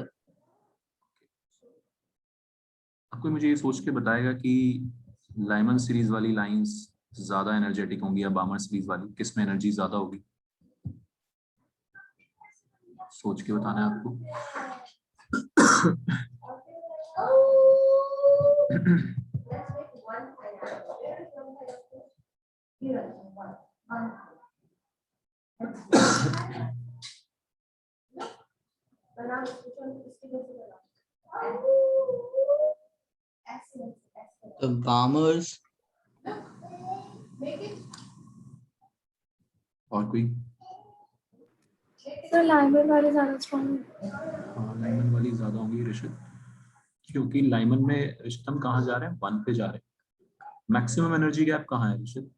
अब कोई मुझे ये सोच के बताएगा कि लाइमन सीरीज वाली लाइंस ज्यादा एनर्जेटिक होंगी या बामर सीरीज वाली, किस में एनर्जी ज्यादा होगी? सोच के बताना है आपको। The bombers. और कोई? सर लाइमन वाले ज्यादा स्ट्रॉन्ग। हाँ, लाइमन वाली ज्यादा होंगी ऋषित, क्योंकि लाइमन में ऋषित हम कहाँ जा रहे हैं? 1 पे जा रहे हैं। मैक्सिमम एनर्जी गैप कहाँ है ऋषित?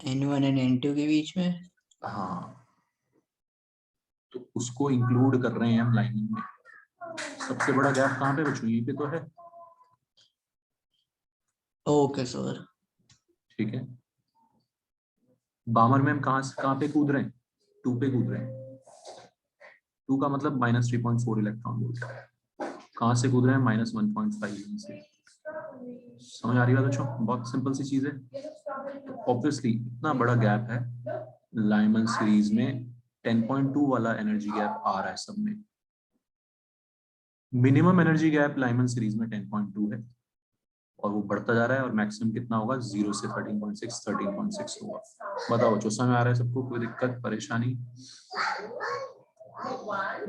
N1 and N2 के बीच में। हाँ, तो उसको इंक्लूड कर रहे हैं हम लाइनिंग में। सबसे बड़ा गैप कहाँ पे बच्चों? यहीं पे तो है। Okay, sir. ठीक है, बामर में हम कहाँ पे कूद रहे हैं? 2 पे कूद रहे हैं। 2 का मतलब -3.4 इलेक्ट्रॉन वोल्ट। कहाँ से कूद रहे हैं? -1.5 से। समझ आ रही बात बच्चों? बहुत सिंपल सी चीज है। तो ऑब्वियसली इतना बड़ा गैप है लाइमन सीरीज में, 10.2 वाला एनर्जी गैप आ रहा है सब में। Minimum energy gap Lyman series में 10.2 है और वो बढ़ता जा रहा है, और मैक्सिमम कितना होगा? 0 से 13.6 होगा। बताओ बच्चों, समझ आ रहा है सबको? कोई दिक्कत परेशानी?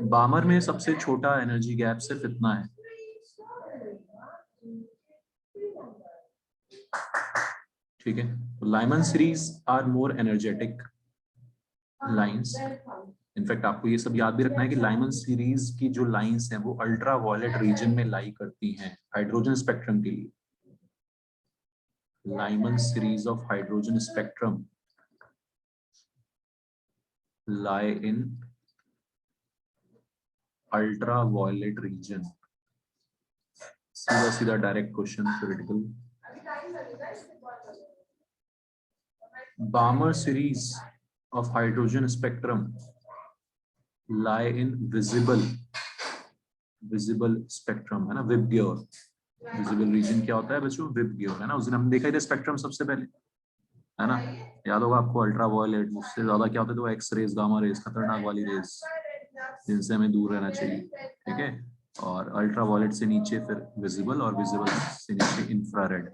बामर में सबसे छोटा एनर्जी गैप सिर्फ इतना है। ठीक है, तो Lyman series are more energetic lines. In fact आपको ये सब याद भी रखना है कि लाइमन सीरीज की जो लाइंस हैं वो अल्ट्रा वायलेट रीजन में लाई करती हैं हाइड्रोजन स्पेक्ट्रम के लिए। Lyman series of hydrogen spectrum lie in ultraviolet region। सीधा सीधा direct question, theoretical. बामर series of hydrogen spectrum lie in visible spectrum, है ना? विबग्योर। विजिबल रीजन क्या होता है बच्चों? विबग्योर, है ना? उस दिन हमने देखा था स्पेक्ट्रम सबसे पहले, है ना? याद होगा आपको, अल्ट्रावायलेट, उससे ज्यादा क्या होता है? तो एक्स रेज, गामा रेज, खतरनाक वाली रेज, जिनसे हमें दूर रहना चाहिए। ठीक है, और अल्ट्रावायलेट से नीचे फिर विजिबल, और विजिबल से नीचे infrared.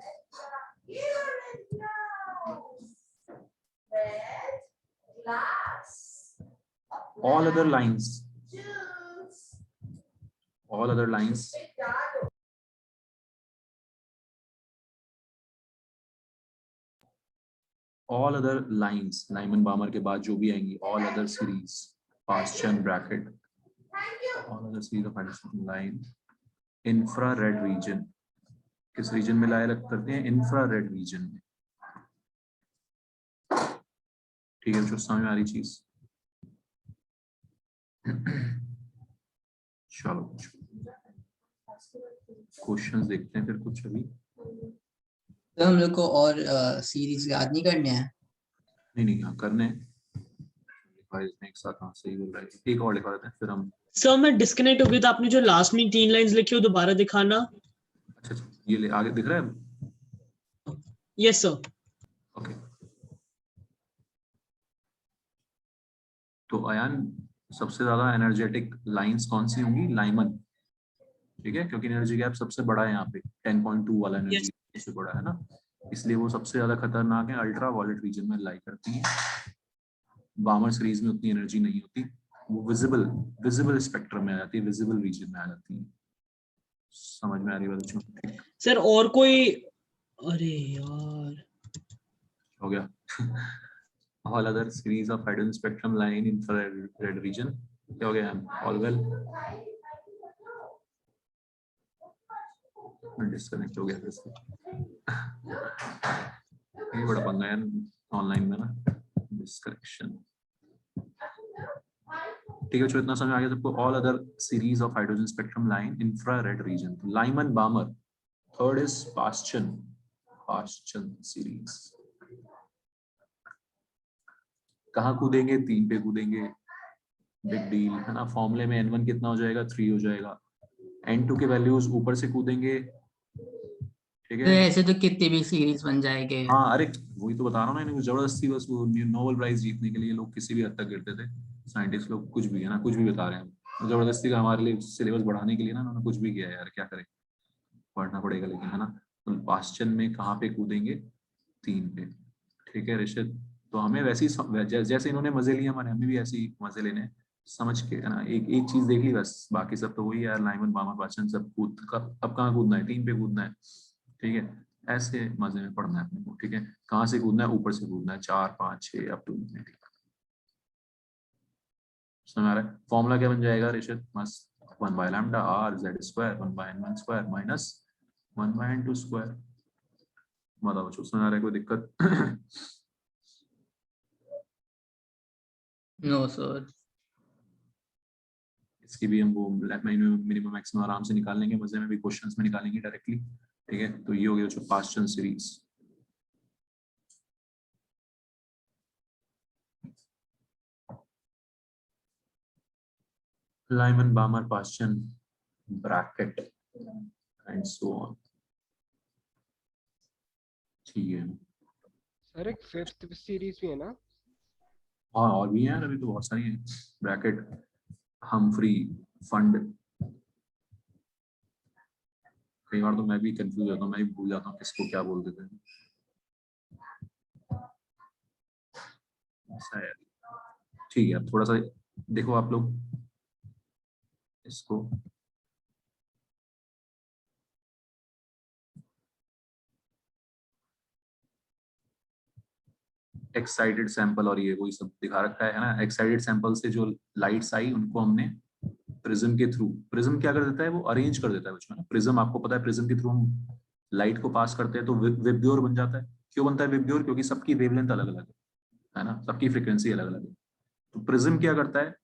all other lines Lyman Balmer के बाद जो भी आएंगी, all other series past chain bracket, all other series of Hydrogen line infrared region। किस रीजन में लाए करते हैं? इंफ्रारेड रीजन में। ठीक है, जो समझ में आ रही चीज? चलो क्वेश्चंस देखते हैं फिर कुछ अभी। तो हम लोग को और सीरीज याद नहीं करने हैं। नहीं हाँ करने एक साथ। हाँ सही बोल रहा है, एक और लिखा देते हैं फिर हम। सर मैं डिस्कनेक्ट हो गई, तो आपने जो लास्ट में 3 लाइंस लिखी हो दोबारा दिखाना। अच्छा, ये ले आगे दिख रहा है? Yes sir. ओके, तो अयान सबसे ज्यादा एनर्जेटिक लाइंस कौन सी होंगी? लाइमन। ठीक है, क्योंकि एनर्जी गैप सबसे बड़ा है यहाँ पे, 10.2 वाला एनर्जी सबसे बड़ा है ना, इसलिए वो सबसे ज्यादा खतरनाक है। अल्ट्रा वायलेट रीजन में लाई करती है। बामर सीरीज में उतनी एनर्जी नहीं होती, वो विजिबल स्पेक्ट्रम में आ जाती है, विजिबल रीजन में आ जाती है। समझ में आ रही बात? ठीक सर और कोई? अरे यार हो गया। all other series of hydrogen spectrum lie in infrared region. क्या हो गया? All well. डिस्कनेक्ट हो गया फिर से। ये बड़ा पंगा है ऑनलाइन में ना, डिस्कनेक्शन। ठीक है, इतना समझ आ गया सबको? All other series of hydrogen spectrum line infrared reason. Lyman बामर, third is पाश्चन series. कहाँ कूदेंगे? 3 पे कूदेंगे, बिग डील है ना। फॉर्मूले में n1 कितना हो जाएगा? 3 हो जाएगा। n2 के वैल्यूज ऊपर से कूदेंगे, ठीक तो है। ऐसे तो कितनी भी सीरीज बन जाएंगे। हाँ अरे वही तो बता रहा हूँ ना, इनको जबरदस्ती बस वो नोबेल प्राइज जीतने के लिए लोग किसी भी हद तक गिरते थे। साइंटिस्ट लोग कुछ भी है ना, कुछ भी बता रहे हैं जबरदस्ती का, हमारे लिए सिलेबस बढ़ाने के लिए ना उन्होंने कुछ भी किया है यार, क्या करें, पढ़ना पड़ेगा लेकिन, है ना। तो पाश्चन में कहाँ पे कूदेंगे? 3 पे, ठीक है ऋषित। तो हमें वैसे ही जैसे इन्होंने मजे लिए हमारे, हमें भी ऐसे ही मजे लेने, समझ के, है ना। एक एक चीज देख ली बस, बाकी सब तो वही यार, लाइमन बामर पाश्चन सब कूद का। अब कहाँ कूदना है? 3 पे कूदना है, ठीक है। ऐसे मजे में पढ़ना है अपने को, ठीक है। कहाँ से कूदना है? ऊपर से कूदना है, 4 5 6 अप टू इन्फिनिटी। समझ आ रहा है? फॉर्मूला क्या बन जाएगा ऋषित? मस्त, 1 by lambda r z square 1 by n1 square minus 1 by n2 square। बताओ बच्चों, समझ आ रहा है? कोई दिक्कत? No sir. इसकी भी हम वो मिनिमम मैक्सिमम आराम से निकाल लेंगे, मजे में भी क्वेश्चंस में निकालेंगे डायरेक्टली, ठीक है। तो ये हो गया जो पाश्चन series. Lyman बामर Paschen bracket and so on, ठीक है। सर एक 5th सीरीज भी है ना? हाँ और भी हैं, अभी तो बहुत सारी हैं। Bracket, Humphry, fund. कई बार तो मैं भी कंफ्यूज होता हूँ, मैं भी भूल जाता हूँ किसको क्या बोल देते हैं, ऐसा है। ठीक है, अब थोड़ा सा देखो आप लोग इसको, एक्साइटेड सैंपल और ये वही सब दिखा रखा है ना। एक्साइटेड सैंपल से जो लाइट्स आई उनको हमने प्रिज्म के थ्रू, प्रिज्म क्या कर देता है? वो अरेंज कर देता है बच्चों, ना। प्रिज्म आपको पता है, प्रिज्म के थ्रू हम लाइट को पास करते हैं तो विब्ग्योर बन जाता है। क्यों बनता है विब्ग्योर? क्योंकि सबकी वेवलेंथ अलग अलग है ना, सबकी फ्रीक्वेंसी अलग अलग है। तो प्रिज्म क्या करता है?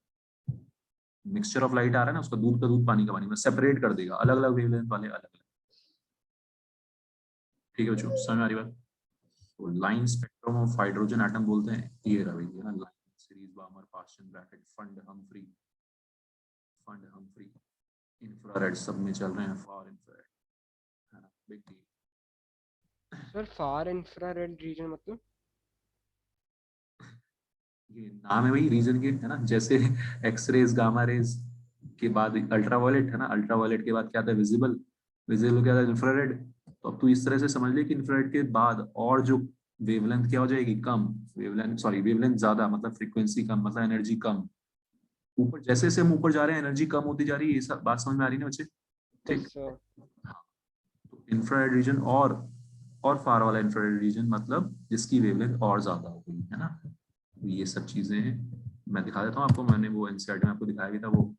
मिक्सचर ऑफ लाइट आ रहा है ना, उसका दूध का दूध पानी का पानी में सेपरेट कर देगा, अलग अलग वेवलेंथ वाले अलग अलग, ठीक है बच्चों, समझ में आ रही बात? तो line spectrum of hydrogen atom बोलते हैं ये रहा भैया ना, line series Balmer Paschen bracket Pfund Humphrey infrared सब में चल रहे हैं, फार इंफ्रारेड, है ना, big deal. Sir far infrared region मतलब? ये नाम है वही रीजन के, है ना। जैसे एक्सरेज, गामा रेज के बाद अल्ट्रावायलेट है ना, अल्ट्रावायलेट के बाद क्या आता है? विजिबल, विजिबल क्या आता है? इंफ्रारेड। तो अब तू इस तरह से समझ ले कि इंफ्रारेड के बाद और जो वेवलेंथ क्या हो जाएगी? कम। वेवलेंथ सॉरी, वेवलेंथ ज्यादा मतलब फ्रीक्वेंसी कम, मतलब एनर्जी कम। ऊपर जैसे जैसे हम ऊपर जा रहे हैं एनर्जी कम होती जा रही है, ये सब बात समझ में आ रही है ना बच्चे? यस ठीक। सर। हाँ, तो इंफ्रारेड रीजन और फार वाला इंफ्रारेड रीजन मतलब जिसकी वेवलेंथ और ज्यादा हो गई, है ना। तो ये सब चीजें हैं, मैं दिखा देता हूँ आपको, मैंने वो एनसीईआरटी में आपको दिखाया भी था वो।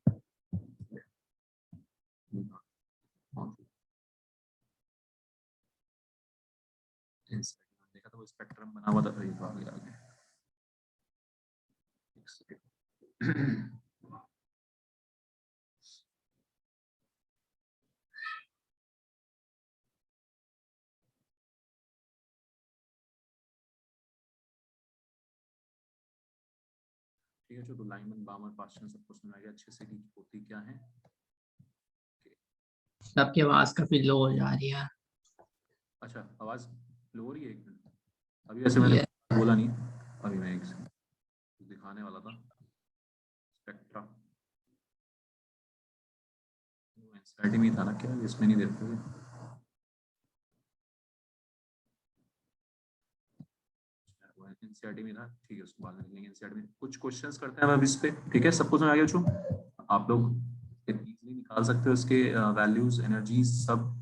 NCERT में देखा था वो स्पेक्ट्रम बना हुआ था, ये तो आगे आगे। एक सेकंड। ठीक है, तो लाइमन बामर पाश्चन सबको समझ आ गया अच्छे से कि होती क्या है। सबकी आवाज काफी लो हो जा रही है। अच्छा, आवाज लो हो रही है? एक मिनट, अभी वैसे मैंने ये बोला नहीं, अभी मैं एक दिखाने वाला था स्पेक्ट्रा, एनसीईआरटी में था ना, क्या इसमें नहीं देखते? एनसीईआरटी में था, ठीक है, उसको बाद में देखेंगे। एनसीईआरटी में कुछ क्वेश्चंस करते हैं अब इस पे, ठीक है। सब कुछ समझ आ गया बच्चों? आप लोग इजीली निकाल सकते हो इसके वैल्यूज, एनर्जी सब।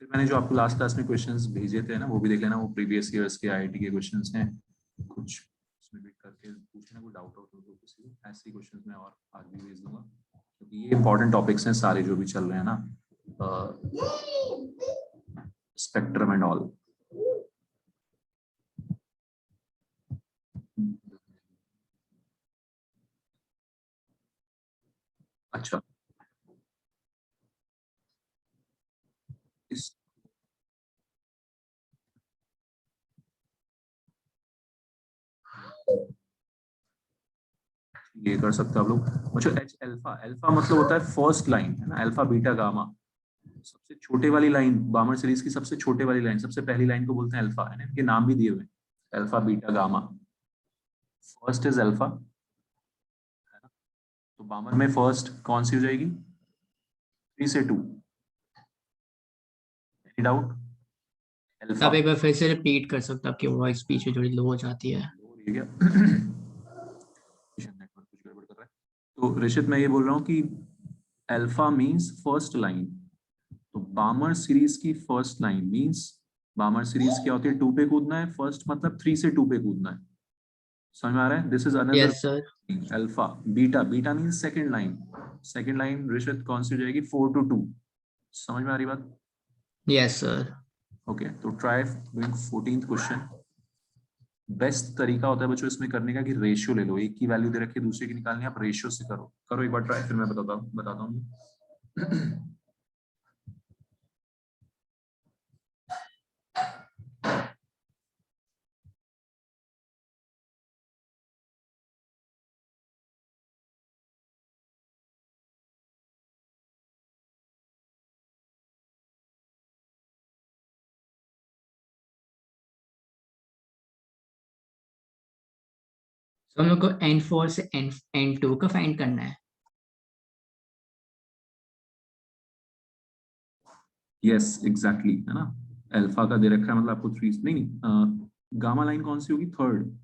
फिर मैंने जो आपको लास्ट क्लास में क्वेश्चंस भेजे थे ना, वो भी देख लेना, वो प्रीवियस ईयर्स के आईआईटी के क्वेश्चंस हैं कुछ, उसमें भी करके पूछना, कोई डाउट हो तो किसी को। ऐसे ही क्वेश्चंस मैं और आज भी भेज दूंगा, क्योंकि ये इंपॉर्टेंट टॉपिक्स हैं सारे जो भी चल रहे हैं ना, स्पेक्ट्रम एंड ऑल। अच्छा, इस ये कर सकते हो आप लोग। अच्छा, एच अल्फा, अल्फा मतलब होता है फर्स्ट लाइन, है ना, अल्फा बीटा गामा, सबसे छोटे वाली लाइन, बामर सीरीज की सबसे छोटे वाली लाइन, सबसे पहली लाइन को बोलते हैं अल्फा, है ना, इनके नाम भी दिए हुए हैं, alpha beta gamma. First is alpha, है ना, तो बामर में फर्स्ट कौन सी हो जाएगी? 3 से 2, एनी डाउट? अल्फा आप एक बार फिर से रिपीट कर सकते हो, आपकी वॉइस पीछे थोड़ी लो हो जाती है। नेटवर्क कुछ गड़बड़ कर रहा है। तो ऋषित, मैं ये बोल रहा हूँ कि अल्फा मींस फर्स्ट लाइन, तो बामर सीरीज की फर्स्ट लाइन मींस, बामर सीरीज क्या होती है? 2 पे कूदना है, फर्स्ट मतलब 3 से 2 पे कूदना है, समझ में आ रहा है? This is another yes sir. Alpha. Beta, beta means second line, second line Rishit कौन सी हो जाएगी? 4 to 2, समझ में आ रही बात? Yes sir. ओके, तो try doing 14th question. Best तरीका होता है बच्चों इसमें करने का कि रेशियो ले लो, एक की वैल्यू दे रखी है, दूसरे की निकालनी है, आप रेशियो से करो, करो एक बार ट्राई, फिर मैं बताता हूँ। तो हम लोग को n4 से n2 का फाइंड करना है। यस एग्जैक्टली, है ना, अल्फा का दे रखा है, मतलब आपको 3 नहीं, गामा लाइन कौन सी होगी? Third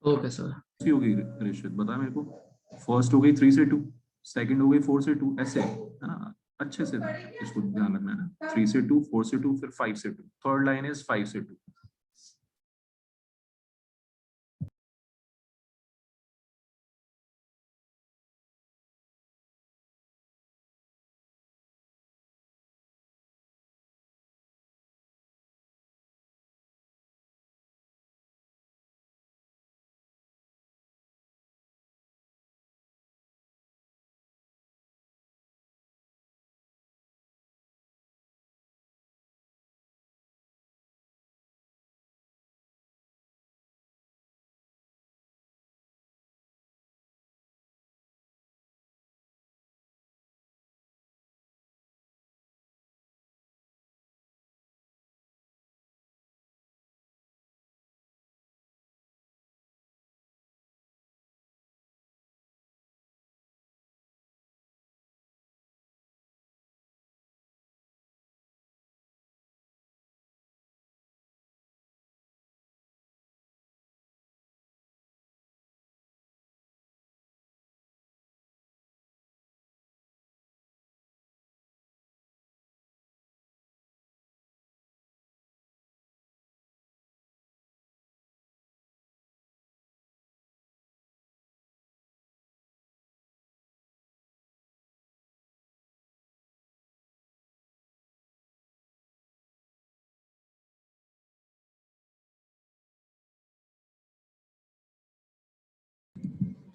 okay sir. सी होगी ऋषित, बता मेरे को। फर्स्ट हो गई 3 से 2, सेकंड हो गई 4 से 2, ऐसे, है ना, अच्छे से इसको ध्यान रखना है ना, 3 से 2, 4 से 2, फिर 5 से 2, थर्ड लाइन इज 5 से 2।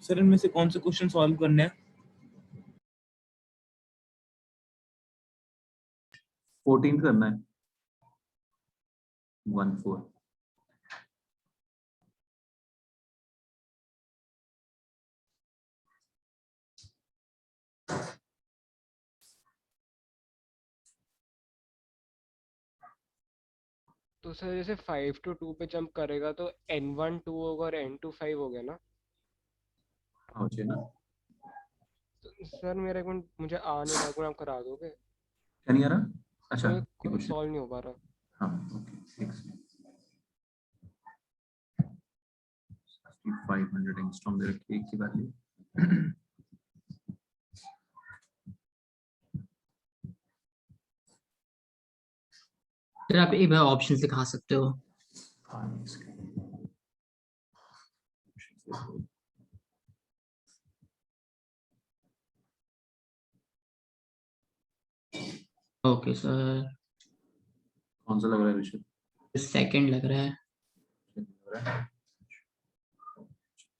सर इनमें से कौन से क्वेश्चन सॉल्व करने हैं? 14 करना है, 1 4। तो सर जैसे 5 to 2 पे जंप करेगा तो n1 2 होगा और n2 5 हो गया ना? हो चाहिए ना, तो सर मेरा एक मिनट, मुझे आ नहीं रहा, एक मिनट आप करा दोगे? क्या नहीं आ रहा? अच्छा, ये मुझे क्वेश्चन, सॉल्व नहीं हो पा रहा। हाँ ओके, 500 एंगस्ट्रॉम दे रखी है एक की वैल्यू। सर आप एक बार ऑप्शन दिखा सकते हो? हाँ, इसके- ओके सर, कौन सा लग रहा है ऋषभ? सेकंड लग रहा है।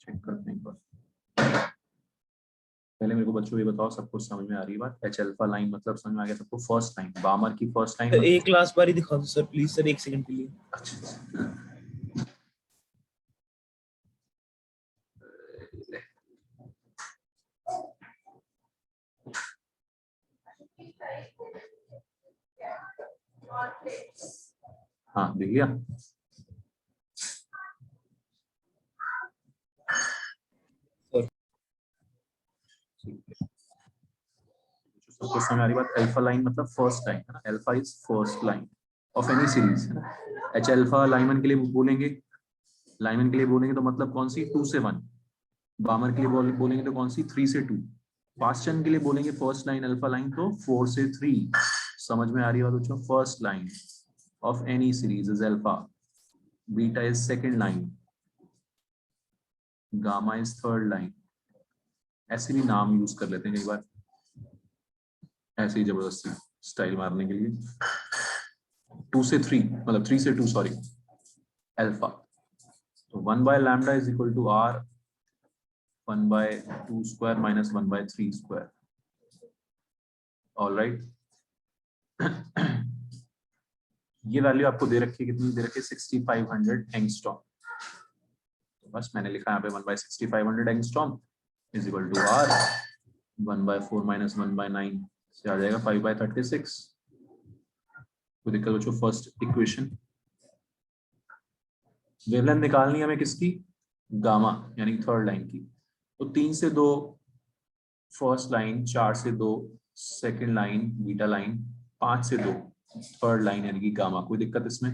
चेक करते हैं एक बार। पहले मेरे को बच्चों ये बताओ, सबको समझ में आ रही है बात? एच अल्फा लाइन मतलब समझ में आ गया सबको? फर्स्ट लाइन, बामर की फर्स्ट लाइन मतलब एक लास्ट बार ही दिखा दो सर प्लीज सर, 1 सेकंड के लिए। अच्छा। हाँ दिख गया। सबको समझ आ रही बात? अल्फा लाइन मतलब फर्स्ट लाइन है ना, alpha is first line of any series है ना। एच अल्फा लाइमन के लिए बोलेंगे, लाइमन के लिए बोलेंगे तो मतलब कौन सी? 2 से 1। बामर के लिए बोलेंगे तो कौन सी? 3 से 2। पास्चन के लिए बोलेंगे फर्स्ट लाइन अल्फा लाइन तो 4 से 3। समझ में आ रही है बात बच्चों? First line of any series is alpha, beta is second line, gamma is third line. ऐसे भी नाम यूज कर लेते हैं कई बार, ऐसे ही जबरदस्ती स्टाइल मारने के लिए। 2 से 3 मतलब 3 से 2 सॉरी, अल्फा। तो 1 by lambda is equal to r 1 by 2 square minus 1 by 3 square. All right. ये वैल्यू आपको दे रखी है, कितनी दे रखी है? 6500 एंगस्ट्रॉम। तो बस मैंने लिखा यहाँ पे 1 by 6500 angstrom is equal to r 1 by 4 minus 1 by 9 से आ जाएगा 5 by 36। तो दिक्कत बच्चों, फर्स्ट इक्वेशन वेवलेंथ निकालनी है हमें किसकी? गामा यानी थर्ड लाइन की। तो 3 से 2 फर्स्ट लाइन, 4 से 2 सेकंड लाइन बीटा लाइन, 5 से 2 थर्ड लाइन यानी कि गामा। कोई दिक्कत इसमें?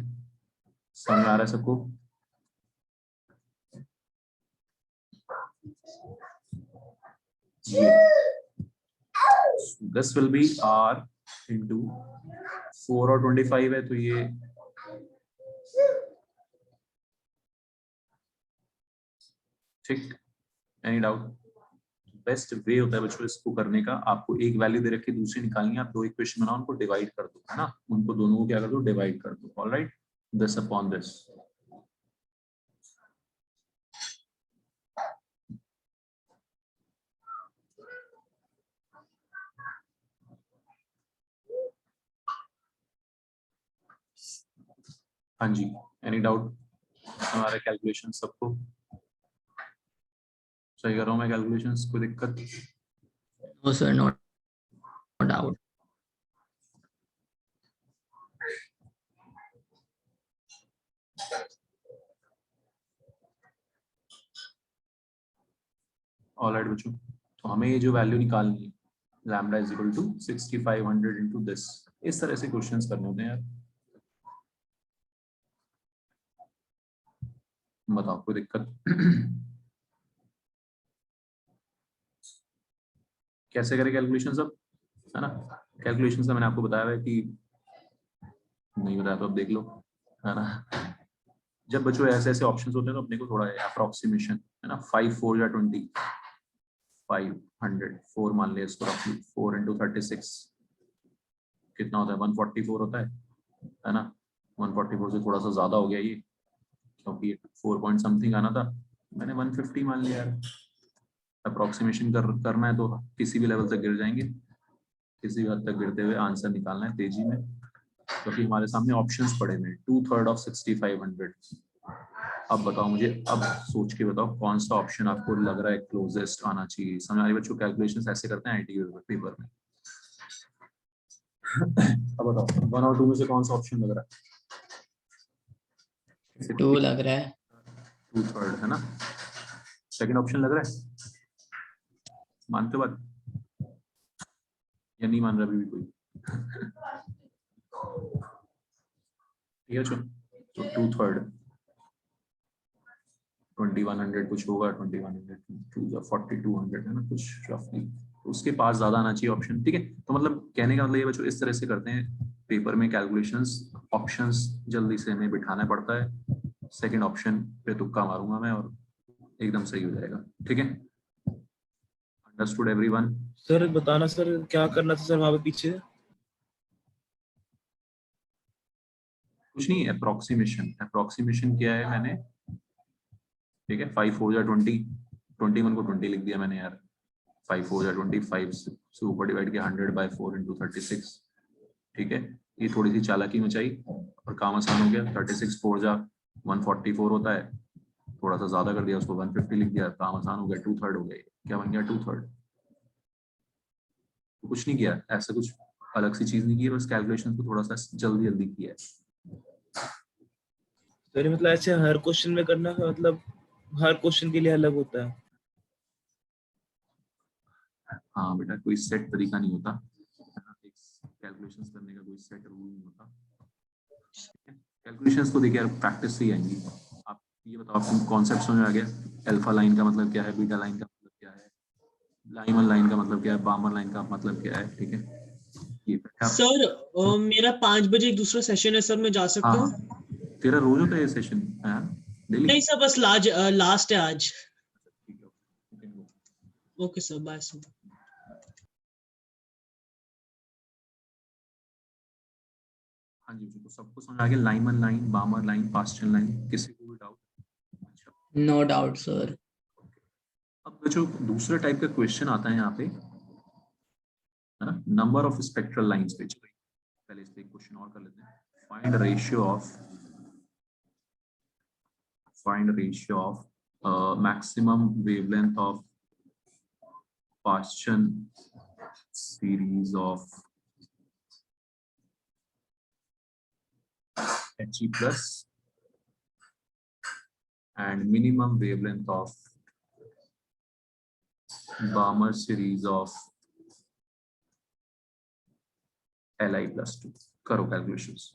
समझ आ रहा है सबको? This will be r into 4 और 25 है तो ये ठीक। Any doubt? बेस्ट वे होता है बच्चों इसको करने का, आपको एक वैल्यू दे रखी दूसरी निकालनी है, आप 2 इक्वेशन बनाओ, उनको डिवाइड कर दो, है ना, उनको दोनों को क्या कर दो? डिवाइड कर दो। Alright, this upon this. हाँ जी, एनी डाउट? हमारे कैलकुलेशन सबको सही कर रहा हूँ मैं? कैलकुलेशंस कोई दिक्कत? No sir, no doubt. Alright बच्चों, तो हमें ये जो वैल्यू निकालनी है lambda is equal to 6500 into this, इस तरह से क्वेश्चंस करने होते हैं यार। बताओ कोई दिक्कत? कैसे करें कैलकुलेशन सब, है ना? कैलकुलेशन का मैंने आपको बताया है कि नहीं बताया तो अब देख लो, है ना। जब बच्चों ऐसे ऐसे ऑप्शंस होते हैं तो अपने को थोड़ा अप्रोक्सीमेशन, है ना, 5 4 या 20, 500 4 मान लिया इसको रफली, 4 into 36 कितना होता है? 144 होता है ना। 144 से थोड़ा सा ज्यादा हो गया ये, क्योंकि 4 पॉइंट समथिंग आना था, मैंने 150 मान लिया यार। अप्रोक्सीमेशन करना है तो किसी भी लेवल तक गिर जाएंगे, किसी भी हद तक गिरते हुए आंसर निकालना है तेजी में, क्योंकि हमारे सामने ऑप्शंस पड़े हुए हैं। 2/3 ऑफ 6500। अब बताओ मुझे, अब सोच के बताओ कौन सा ऑप्शन आपको लग रहा है क्लोजेस्ट आना चाहिए। समझ आ रही बच्चों? कैलकुलेशंस ऐसे करते हैं आईटी पेपर में। अब बताओ 1 और 2 में से कौन सा ऑप्शन लग रहा है? 2 लग रहा है। 2/3 है ना। सेकंड ऑप्शन लग रहा है? मानते हो बात या नहीं मान रहा अभी भी कोई? ठीक है, तो 2/3 2100 कुछ होगा, 2100 4200 है ना कुछ रफली, तो उसके पास ज्यादा आना चाहिए ऑप्शन। ठीक है, तो मतलब कहने का मतलब ये बच्चों इस तरह से करते हैं पेपर में कैलकुलेशंस, ऑप्शंस जल्दी से हमें बिठाना पड़ता है, सेकंड ऑप्शन पे तुक्का मारूंगा मैं और एकदम सही हो जाएगा। ठीक है, अंडरस्टूड एवरीवन? सर बताना सर क्या करना था सर वहां पे पीछे? कुछ नहीं, अप्रोक्सीमेशन। अप्रोक्सीमेशन किया है मैंने, ठीक है। 5 4 जा 20, 21 को 20 लिख दिया मैंने यार। 5 4 जा 25 से ऊपर डिवाइड किया 100/4 × 36, ठीक है। ये थोड़ी सी चालाकी मचाई और काम आसान हो गया। 36 4 जा 144 होता है, थोड़ा सा ज्यादा कर दिया उसको, 150 लिख दिया, काम आसान हो गया। 2/3 हो गया। क्या बन गया? 2/3। तो कुछ नहीं किया, ऐसा कुछ अलग सी चीज नहीं की है, बस कैलकुलेशन को थोड़ा सा जल्दी जल्दी किया है। सर मतलब ऐसे हर क्वेश्चन में करना है, मतलब हर क्वेश्चन के लिए अलग होता है? हाँ बेटा, कोई सेट तरीका नहीं होता कैलकुलेशंस करने का, कोई सेट रूल नहीं होता। कैलकुलेशंस तो देखिए यार प्रैक्टिस से ही आएंगी। आप ये बताओ, आपको कॉन्सेप्ट समझ आ गया? अल्फा लाइन का मतलब क्या है, बीटा लाइन का मतलब क्या है, लाइमन लाइन का मतलब क्या है, बामर लाइन का मतलब क्या है, ठीक है। ये आप, सर मेरा 5 बजे एक दूसरा सेशन है सर, मैं जा सकता हाँ हूँ? हाँ, तेरा रोज होता है ये सेशन डेली? नहीं सर, बस लास्ट है आज। ठीक है, okay, go. Okay sir, bye sir. हाँ जी, तो सबको समझ आ गया? Lyman line, Balmer line, Paschen line, किसी को भी डाउट? अच्छा, No doubt, sir. अब जो दूसरा टाइप का क्वेश्चन आता है यहाँ पे, है ना, नंबर ऑफ स्पेक्ट्रल लाइंस पे। चलिए पहले इस पे एक क्वेश्चन और कर लेते हैं। Find ratio of maximum wavelength of Paschen series of He plus and minimum wavelength of Balmer series of Li plus 2. करो calculations.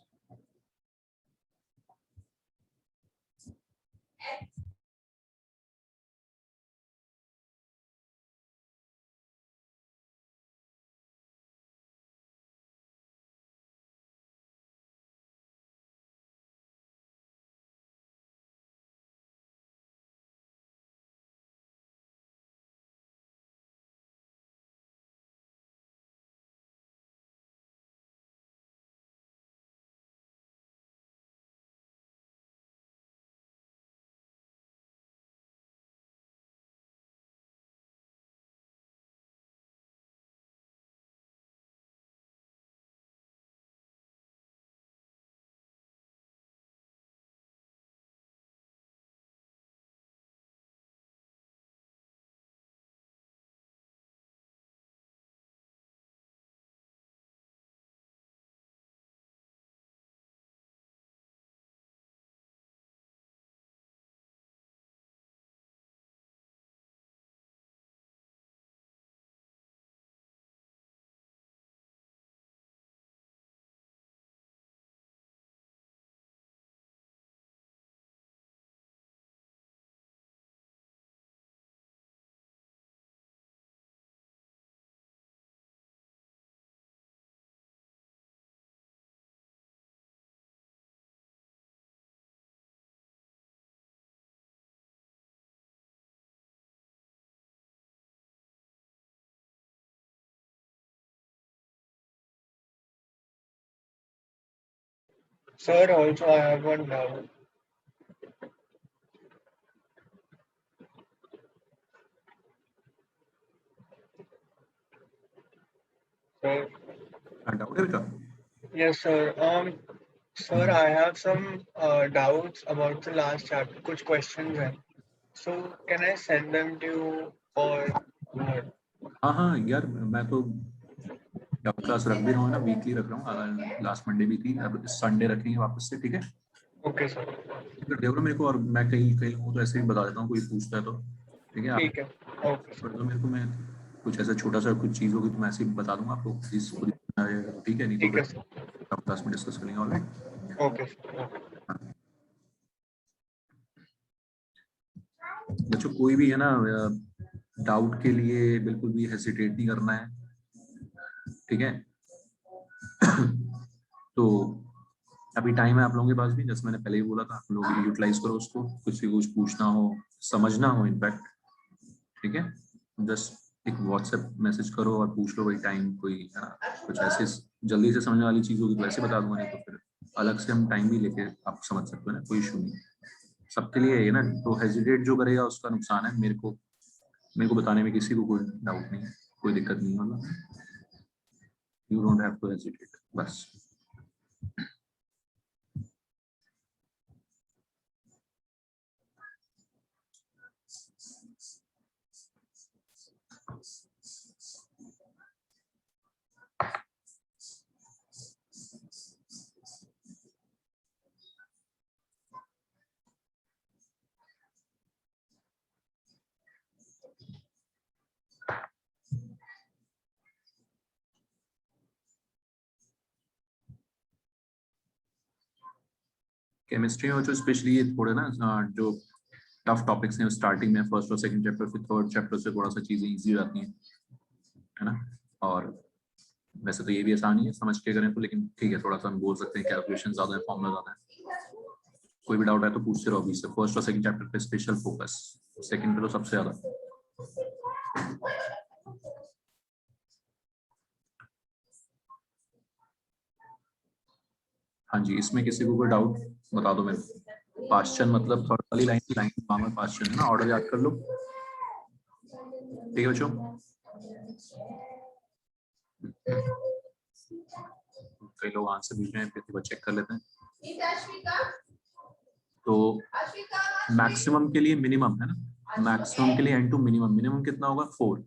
Sir, also I have one doubt. Sir, Doubt है बेटा? yes, sir. Sir, I have some doubts about the last chapter. कुछ questions हैं. So, can I send them to you or what? हाँ हाँ यार, मैं तो डाउट क्लास रख भी रहा हूँ ना, वीकली रख रहा हूँ। लास्ट मंडे भी थी, अब संडे रखेंगे वापस से, ठीक है। Okay, sir. देखो मेरे को, और मैं कहीं कहीं हूँ तो ऐसे ही बता देता हूँ, कोई पूछता है तो, ठीक है। आप ठीक है. Okay, sir. कर दो मेरे को, मैं कुछ ऐसा छोटा सा कुछ चीज होगी तो मैं ऐसे ही बता दूंगा आपको, प्लीज खुद ही, ठीक है। नहीं तो ठीक है, फिर sir. क्लास में डिस्कस करेंगे। Alright, Okay, sir. Okay. बच्चों कोई भी है ना, डाउट के लिए बिल्कुल भी हेसिटेट नहीं करना है, ठीक है। तो अभी टाइम है आप लोगों के पास भी, जैसे मैंने पहले ही बोला था, आप लोग यूटिलाइज करो उसको, किसी को कुछ पूछना हो, समझना हो इनफैक्ट, ठीक है, जस्ट एक व्हाट्सएप मैसेज करो और पूछ लो भाई, टाइम कोई कुछ ऐसे जल्दी से समझने वाली चीज होगी तो वैसे बता दूंगा, नहीं तो फिर अलग से हम टाइम भी लेके आप समझ सकते हो ना, कोई इशू नहीं, सबके लिए है ना। तो हेजिटेट जो करेगा उसका नुकसान है, मेरे को बताने में किसी को कोई डाउट नहीं है, कोई दिक्कत नहीं होगा, you don't have to hesitate बस। केमिस्ट्री में जो स्पेशली ये थोड़े ना जो टफ टॉपिक्स हैं स्टार्टिंग में, फर्स्ट और सेकंड चैप्टर, फिर थर्ड चैप्टर से थोड़ा सा चीजें इजी हो जाती हैं, है ना। और वैसे तो ये भी आसान ही है समझ के करें तो, लेकिन ठीक है, थोड़ा सा हम बोल सकते हैं कैलकुलेशन ज्यादा है, फॉर्मूला ज्यादा है। कोई भी डाउट है तो पूछते रहो अभी से, फर्स्ट और सेकंड चैप्टर पे स्पेशल फोकस, सेकंड पे तो सबसे ज्यादा। हाँ जी, इसमें किसी को कोई डाउट बता दो मेरे को। पास्चन मतलब थर्ड वाली लाइन बामर पास्चन है ना, ऑर्डर याद कर लो, ठीक है बच्चों। कई लोग आंसर पूछ रहे हैं, फिर चेक कर लेते हैं। तो मैक्सिमम के लिए मिनिमम है ना, मैक्सिमम के लिए n टू मिनिमम, मिनिमम कितना होगा 4।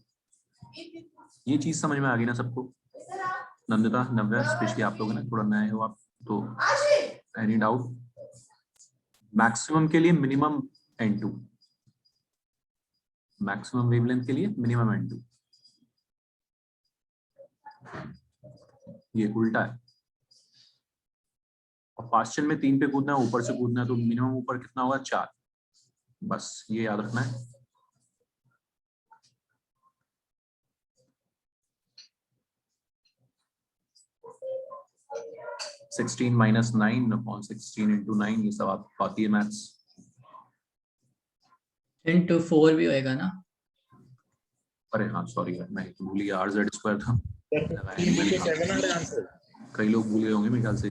ये चीज समझ में आ गई ना सबको। नंदिता, नव्या, स्पेशली आप लोग ना थोड़ा नए हो आप, तो एनी डाउट? मैक्सिमम के लिए मिनिमम n2, मैक्सिमम वेवलेंथ के लिए मिनिमम n2, ये उल्टा है। और पास्चन में 3 पे कूदना है, ऊपर से कूदना है, तो मिनिमम ऊपर कितना होगा 4, बस ये याद रखना है। (16 - 9 upon 16 into 9), ये सब आपको आती है मैथ्स। into 4 भी होएगा ना? अरे हाँ सॉरी मैं तो भूल गया, RZ² था, कई लोग भूल गए होंगे मेरे ख्याल से।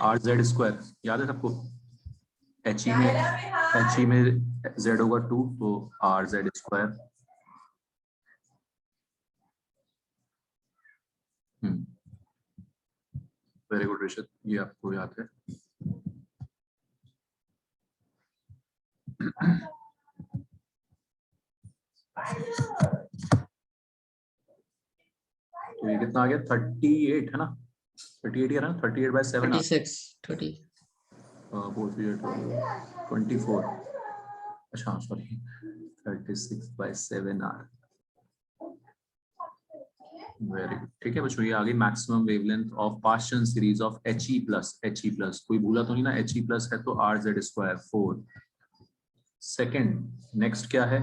RZ² याद है सबको? HE में Z होगा 2, तो RZ²। वेरी गुड ऋषित, ये आपको याद है। तो ये कितना आ गया 38 है ना, 38 है ना, 38/7 36 30 24, अच्छा सॉरी 36/7 आर। वेरी गुड, ठीक है बच्चों, ये आ गई maximum wavelength of Paschen series of He+, कोई भूला तो नहीं ना, He+ है तो RZ² 4। सेकंड नेक्स्ट क्या है,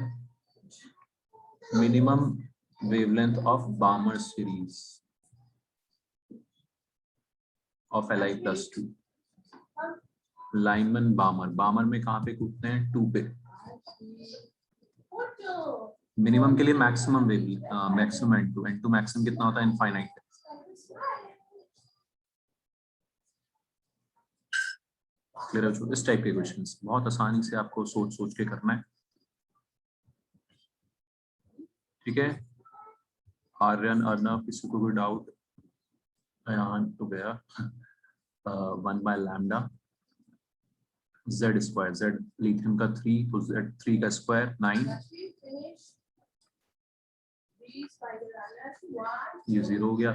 minimum wavelength of Balmer series of Li+2। Lyman Balmer में कहां पे कूदते हैं 2 पे। मिनिमम के लिए मैक्सिमम मैक्सिमम n2 मैक्सिमम कितना होता है इनफाइनाइट। क्लियर है? इस टाइप के क्वेश्चंस बहुत आसानी से आपको सोच के करना है, ठीक है। आर्यन, अर्नव, किसी को कोई डाउट? अयान तो गया। 1/λ Z², Z लिथियम का 3, तो Z3 का स्क्वायर 9, ये 0 हो गया।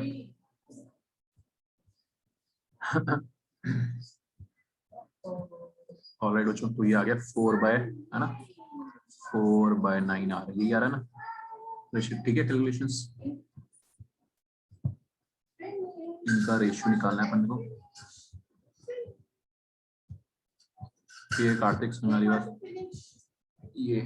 ऑलराइट बच्चों, तो ये आ गया 4/, है ना, 4/9 आ रही है ना ऋषित, ठीक है। कैलकुलेशंस इनका रेशियो निकालना है अपन को। ये कार्तिक सुनने वाली बात ये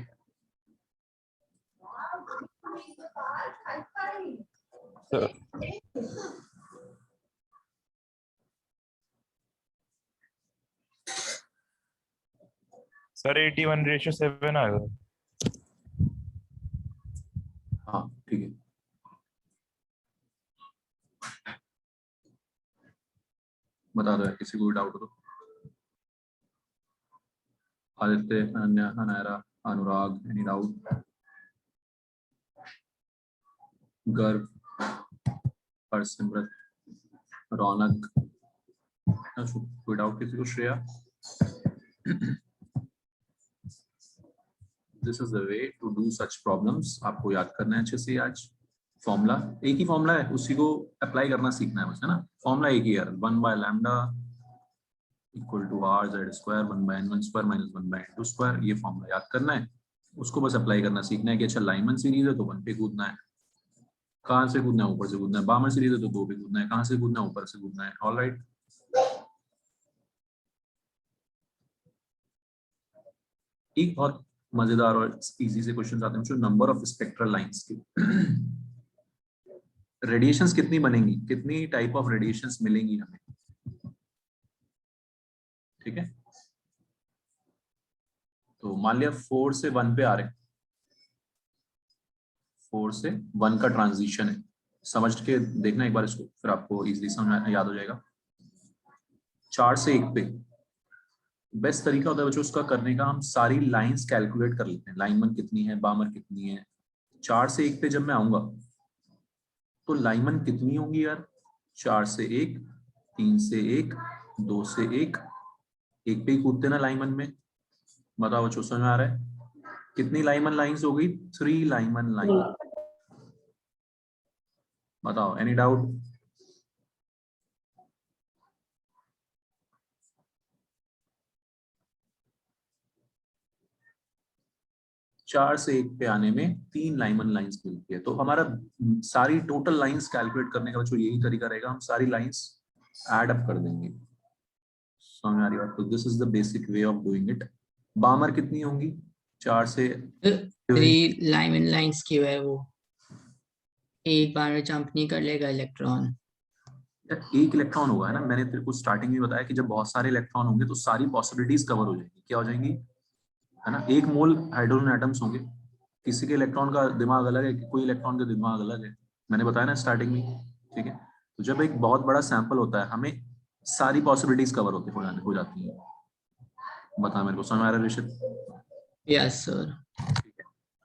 सर 81:7 आएगा। हाँ ठीक है, बता दो यार, किसी को डाउट हो तो। Aditya, Ananya, Anaira, Anurag, any doubt? गर्व, हरसिमरत, रौनक, कोई डाउट किसी को? Shreya? This is the way to do such problems. आपको याद करना है अच्छे से। आज फॉर्मूला एक ही फॉर्मूला है, उसी को अप्लाई करना सीखना है बस, है ना। फॉर्मूला एक ही है, 1/λ equal to r(z²) 1/n1² - 1/n2²। ये फॉर्मूला याद करना है, उसको बस अप्लाई करना सीखना है कि अच्छा लाइमन सीरीज है तो 1 पे कूदना है। कहाँ से कूदना है? ऊपर से कूदना है। बामर सीरीज है तो 2 पे कूदना है। कहाँ से कूदना है? ऊपर से कूदना है। ऑलराइट, एक बहुत मजेदार और इजी से क्वेश्चन आते हैं जो नंबर ऑफ स्पेक्ट्रल लाइंस के। रेडिएशंस कितनी बनेंगी, कितनी टाइप ऑफ रेडिएशंस मिलेंगी हमें, ठीक है। तो मान लिया 4 से 1 पे आ रहे हैं, 4 से 1 का ट्रांजिशन है। समझ के देखना एक बार इसको, फिर आपको इजीली समझ याद हो जाएगा। 4 से 1 पे बेस्ट तरीका होता है बच्चों उसका करने का, हम सारी लाइंस कैलकुलेट कर लेते हैं। लाइनमन कितनी है, बामर कितनी है। 4 से 1 पे जब मैं आऊंगा तो लाइनमन कितनी होंगी यार? 4 से 1, 3 से 1, 2 से 1 पे ही कूदते ना लाइनमन में। बताओ बच्चों, समझ में आ रहा है? कितनी लाइनमन लाइंस हो गई? 3 लाइनमन लाइन। बताओ, एनी डाउट? चार से 1 पे आने में 3 लाइनमन लाइंस मिलती है। तो हमारा सारी टोटल लाइंस कैलकुलेट करने का बच्चों यही तरीका रहेगा, हम सारी लाइंस ऐड अप कर देंगे। समझ आ रही बात? तो this is the basic way of doing it. Balmer कितनी होंगी? 4 से 3 लाइमन लाइंस क्यों है वो? एक बार में जंप नहीं कर लेगा इलेक्ट्रॉन। एक इलेक्ट्रॉन होगा, है ना। मैंने तेरे को स्टार्टिंग में बताया कि जब बहुत सारे इलेक्ट्रॉन होंगे तो सारी पॉसिबिलिटीज कवर हो जाएंगी। क्या हो जाएंगी, है ना। 1 मोल हाइड्रोजन एटम्स होंगे, किसी के इलेक्ट्रॉन का दिमाग अलग है, कोई इलेक्ट्रॉन का दिमाग अलग है, मैंने बताया ना स्टार्टिंग में, ठीक है। तो जब एक बहुत बड़ा सैंपल होता है हमें सारी पॉसिबिलिटीज कवर हो जाती है। बता मेरे को, समझ आ रहा है ऋषित? Yes sir.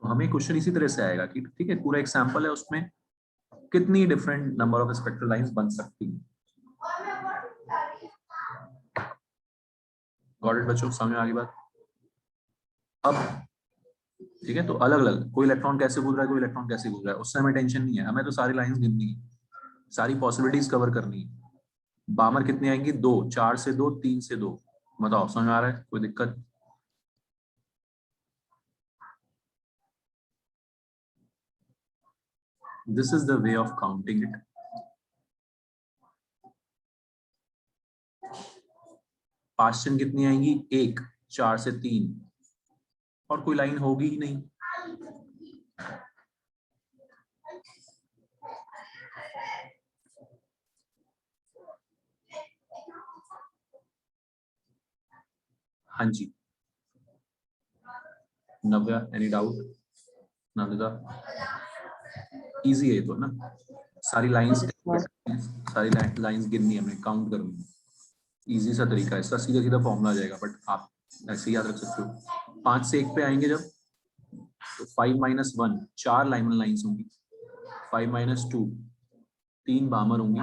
तो हमें क्वेश्चन इसी तरह से आएगा कि ठीक है, पूरा एक सैंपल है, उसमें कितनी different number of spectral lines बन सकती हैं। गॉट इट बच्चों, समझ आ गई बात? अब ठीक है, तो अलग अलग कोई इलेक्ट्रॉन कैसे कूद रहा है, कोई इलेक्ट्रॉन कैसे कूद रहा है, उससे हमें टेंशन नहीं है। हमें तो सारी लाइंस गिननी है, सारी पॉसिबिलिटीज कवर करनी है। बामर कितनी आएंगी? 2, 4 से 2, 3 से 2। बताओ, समझ आ रहा है? कोई दिक्कत? This is the way of counting it. Paschen कितनी आएंगी? 1, 4 से 3, और कोई लाइन होगी ही नहीं। हाँ जी, नव्या, एनी डाउट? नंदिता, इजी है तो, है ना। सारी लाइंस गिननी है हमें, काउंट करनी है। इजी सा तरीका है, इसका सीधा सीधा फॉर्मूला आ जाएगा, बट आप ऐसे ही याद रख सकते हो। 5 से 1 पे आएंगे जब, तो 5 - 1 4 लाइमन लाइंस होंगी। 5 - 2 3 बामर होंगी।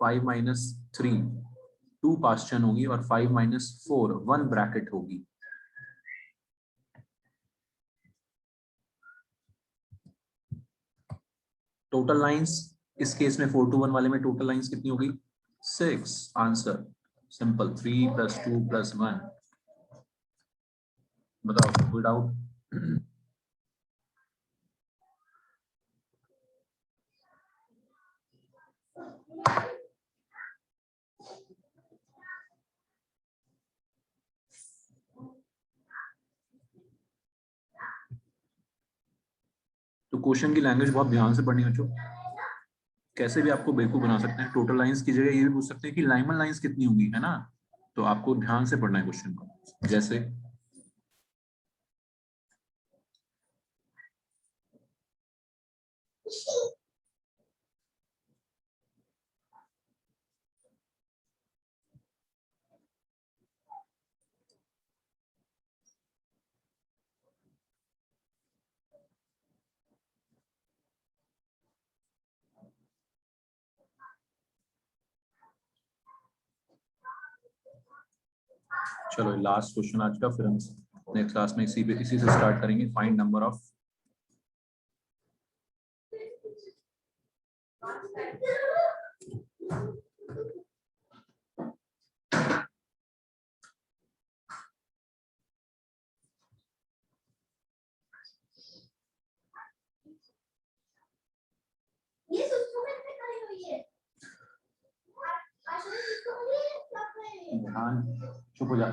5 - 3 2 पास्चन होगी, और 5 - 4 1 ब्रैकेट होगी। टोटल लाइंस इस केस में 4 to 1 वाले में टोटल लाइंस कितनी होगी? 6। Answer simple, 3 + 2 + 1। बताओ, कोई डाउट? तो क्वेश्चन की लैंग्वेज बहुत ध्यान से पढ़नी है बच्चों। कैसे भी आपको बेवकूफ बना सकते हैं। टोटल लाइंस की जगह ये भी पूछ सकते हैं कि लाइमन लाइंस कितनी होंगी, है ना। तो आपको ध्यान से पढ़ना है क्वेश्चन को। जैसे चलो लास्ट क्वेश्चन आज का, फिर हम नेक्स्ट क्लास में इसी से स्टार्ट करेंगे। फाइंड नंबर ऑफ ध्यान, चुप हो जा।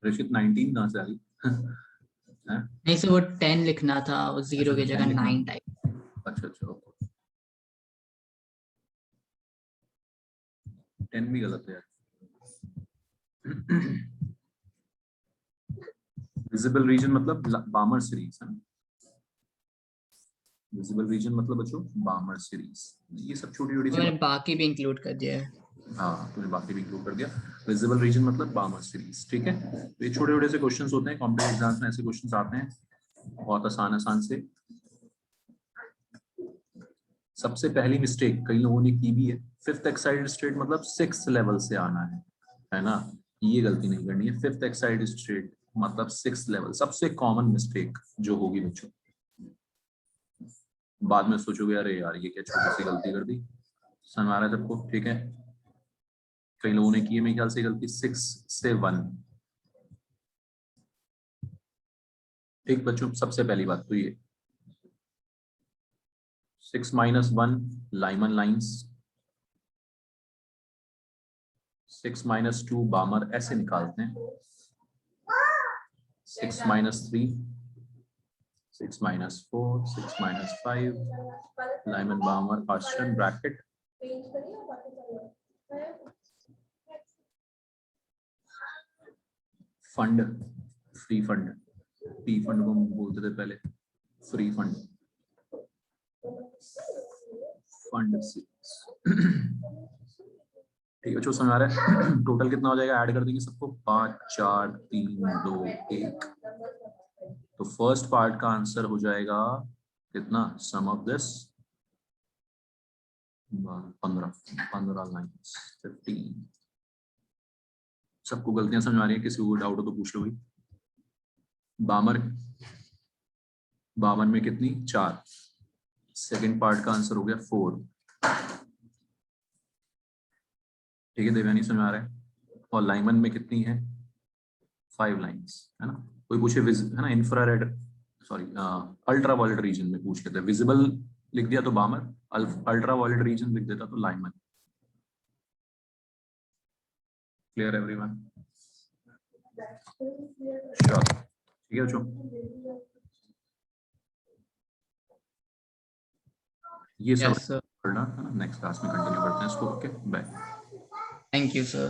ऋषित 19 कहाँ से आ गई? नहीं सर, वो 10 लिखना था, वो 0 की जगह 9 टाइप। अच्छा अच्छा, 10 भी गलत है यार। विजिबल रीजन मतलब बामर सीरीज है। विजिबल रीजन मतलब बच्चों बामर सीरीज। ये सब छोटी छोटी मैंने बाकी भी इंक्लूड कर दिया है। हाँ, तूने बाकी भी इंक्लूड कर दिया। विजिबल रीजन मतलब बामर सीरीज, ठीक है। तो ये छोटे छोटे से क्वेश्चंस होते हैं, कॉम्पिटिटिव एग्जाम्स में ऐसे क्वेश्चंस आते हैं बहुत आसान आसान से। सबसे पहली मिस्टेक कई लोगों ने की भी है, फिफ्थ एक्साइटेड स्टेट मतलब 6th लेवल से आना है ना। ये गलती नहीं करनी है। फिफ्थ एक्साइटेड स्टेट मतलब 6th लेवल, सबसे कॉमन मिस्टेक जो होगी बच्चों। बाद में सोचोगे अरे यार ये क्या छोटी सी गलती कर दी। समझ आ रहा है सबको? ठीक है। कई लोगों ने की है मेरे ख्याल से गलती 6 से 1। ठीक बच्चों, सबसे पहली बात तो ये 6 - 1 लाइमन लाइंस, 6 - 2 बामर, ऐसे निकालते हैं। 6 - 3, 6 - 4, 6 - 5 Lyman Balmer Paschen Brackett. Pfund, free Pfund, P Pfund को बोलते थे पहले, फ्री फंड, फंड ठीक है। जो समझ आ रहा है? टोटल कितना हो जाएगा? ऐड कर देंगे सबको। 5 4 3 2 1। तो फर्स्ट पार्ट का आंसर हो जाएगा कितना? सम ऑफ दिस 15 लाइन्स 15। सबको गलतियां समझ आ रही है? किसी को डाउट हो तो पूछ लो भाई। बामर में कितनी? 4। सेकंड पार्ट का आंसर हो गया 4। ठीक है देवयानी, समझ आ रहा है? और लाइमन में कितनी है? 5 लाइन्स, है ना। कोई पूछे है ना infrared, sorry ultra violet region में पूछ लेते हैं। विजिबल लिख दिया तो बामर, अल्ट्रा वायलेट रीजन लिख देता तो लाइमन। Clear everyone? श्योर, ठीक है बच्चों? ये सब Yes, sir. पढ़ना है ना, नेक्स्ट क्लास में कंटिन्यू करते हैं इसको. Okay, bye. Thank you, sir.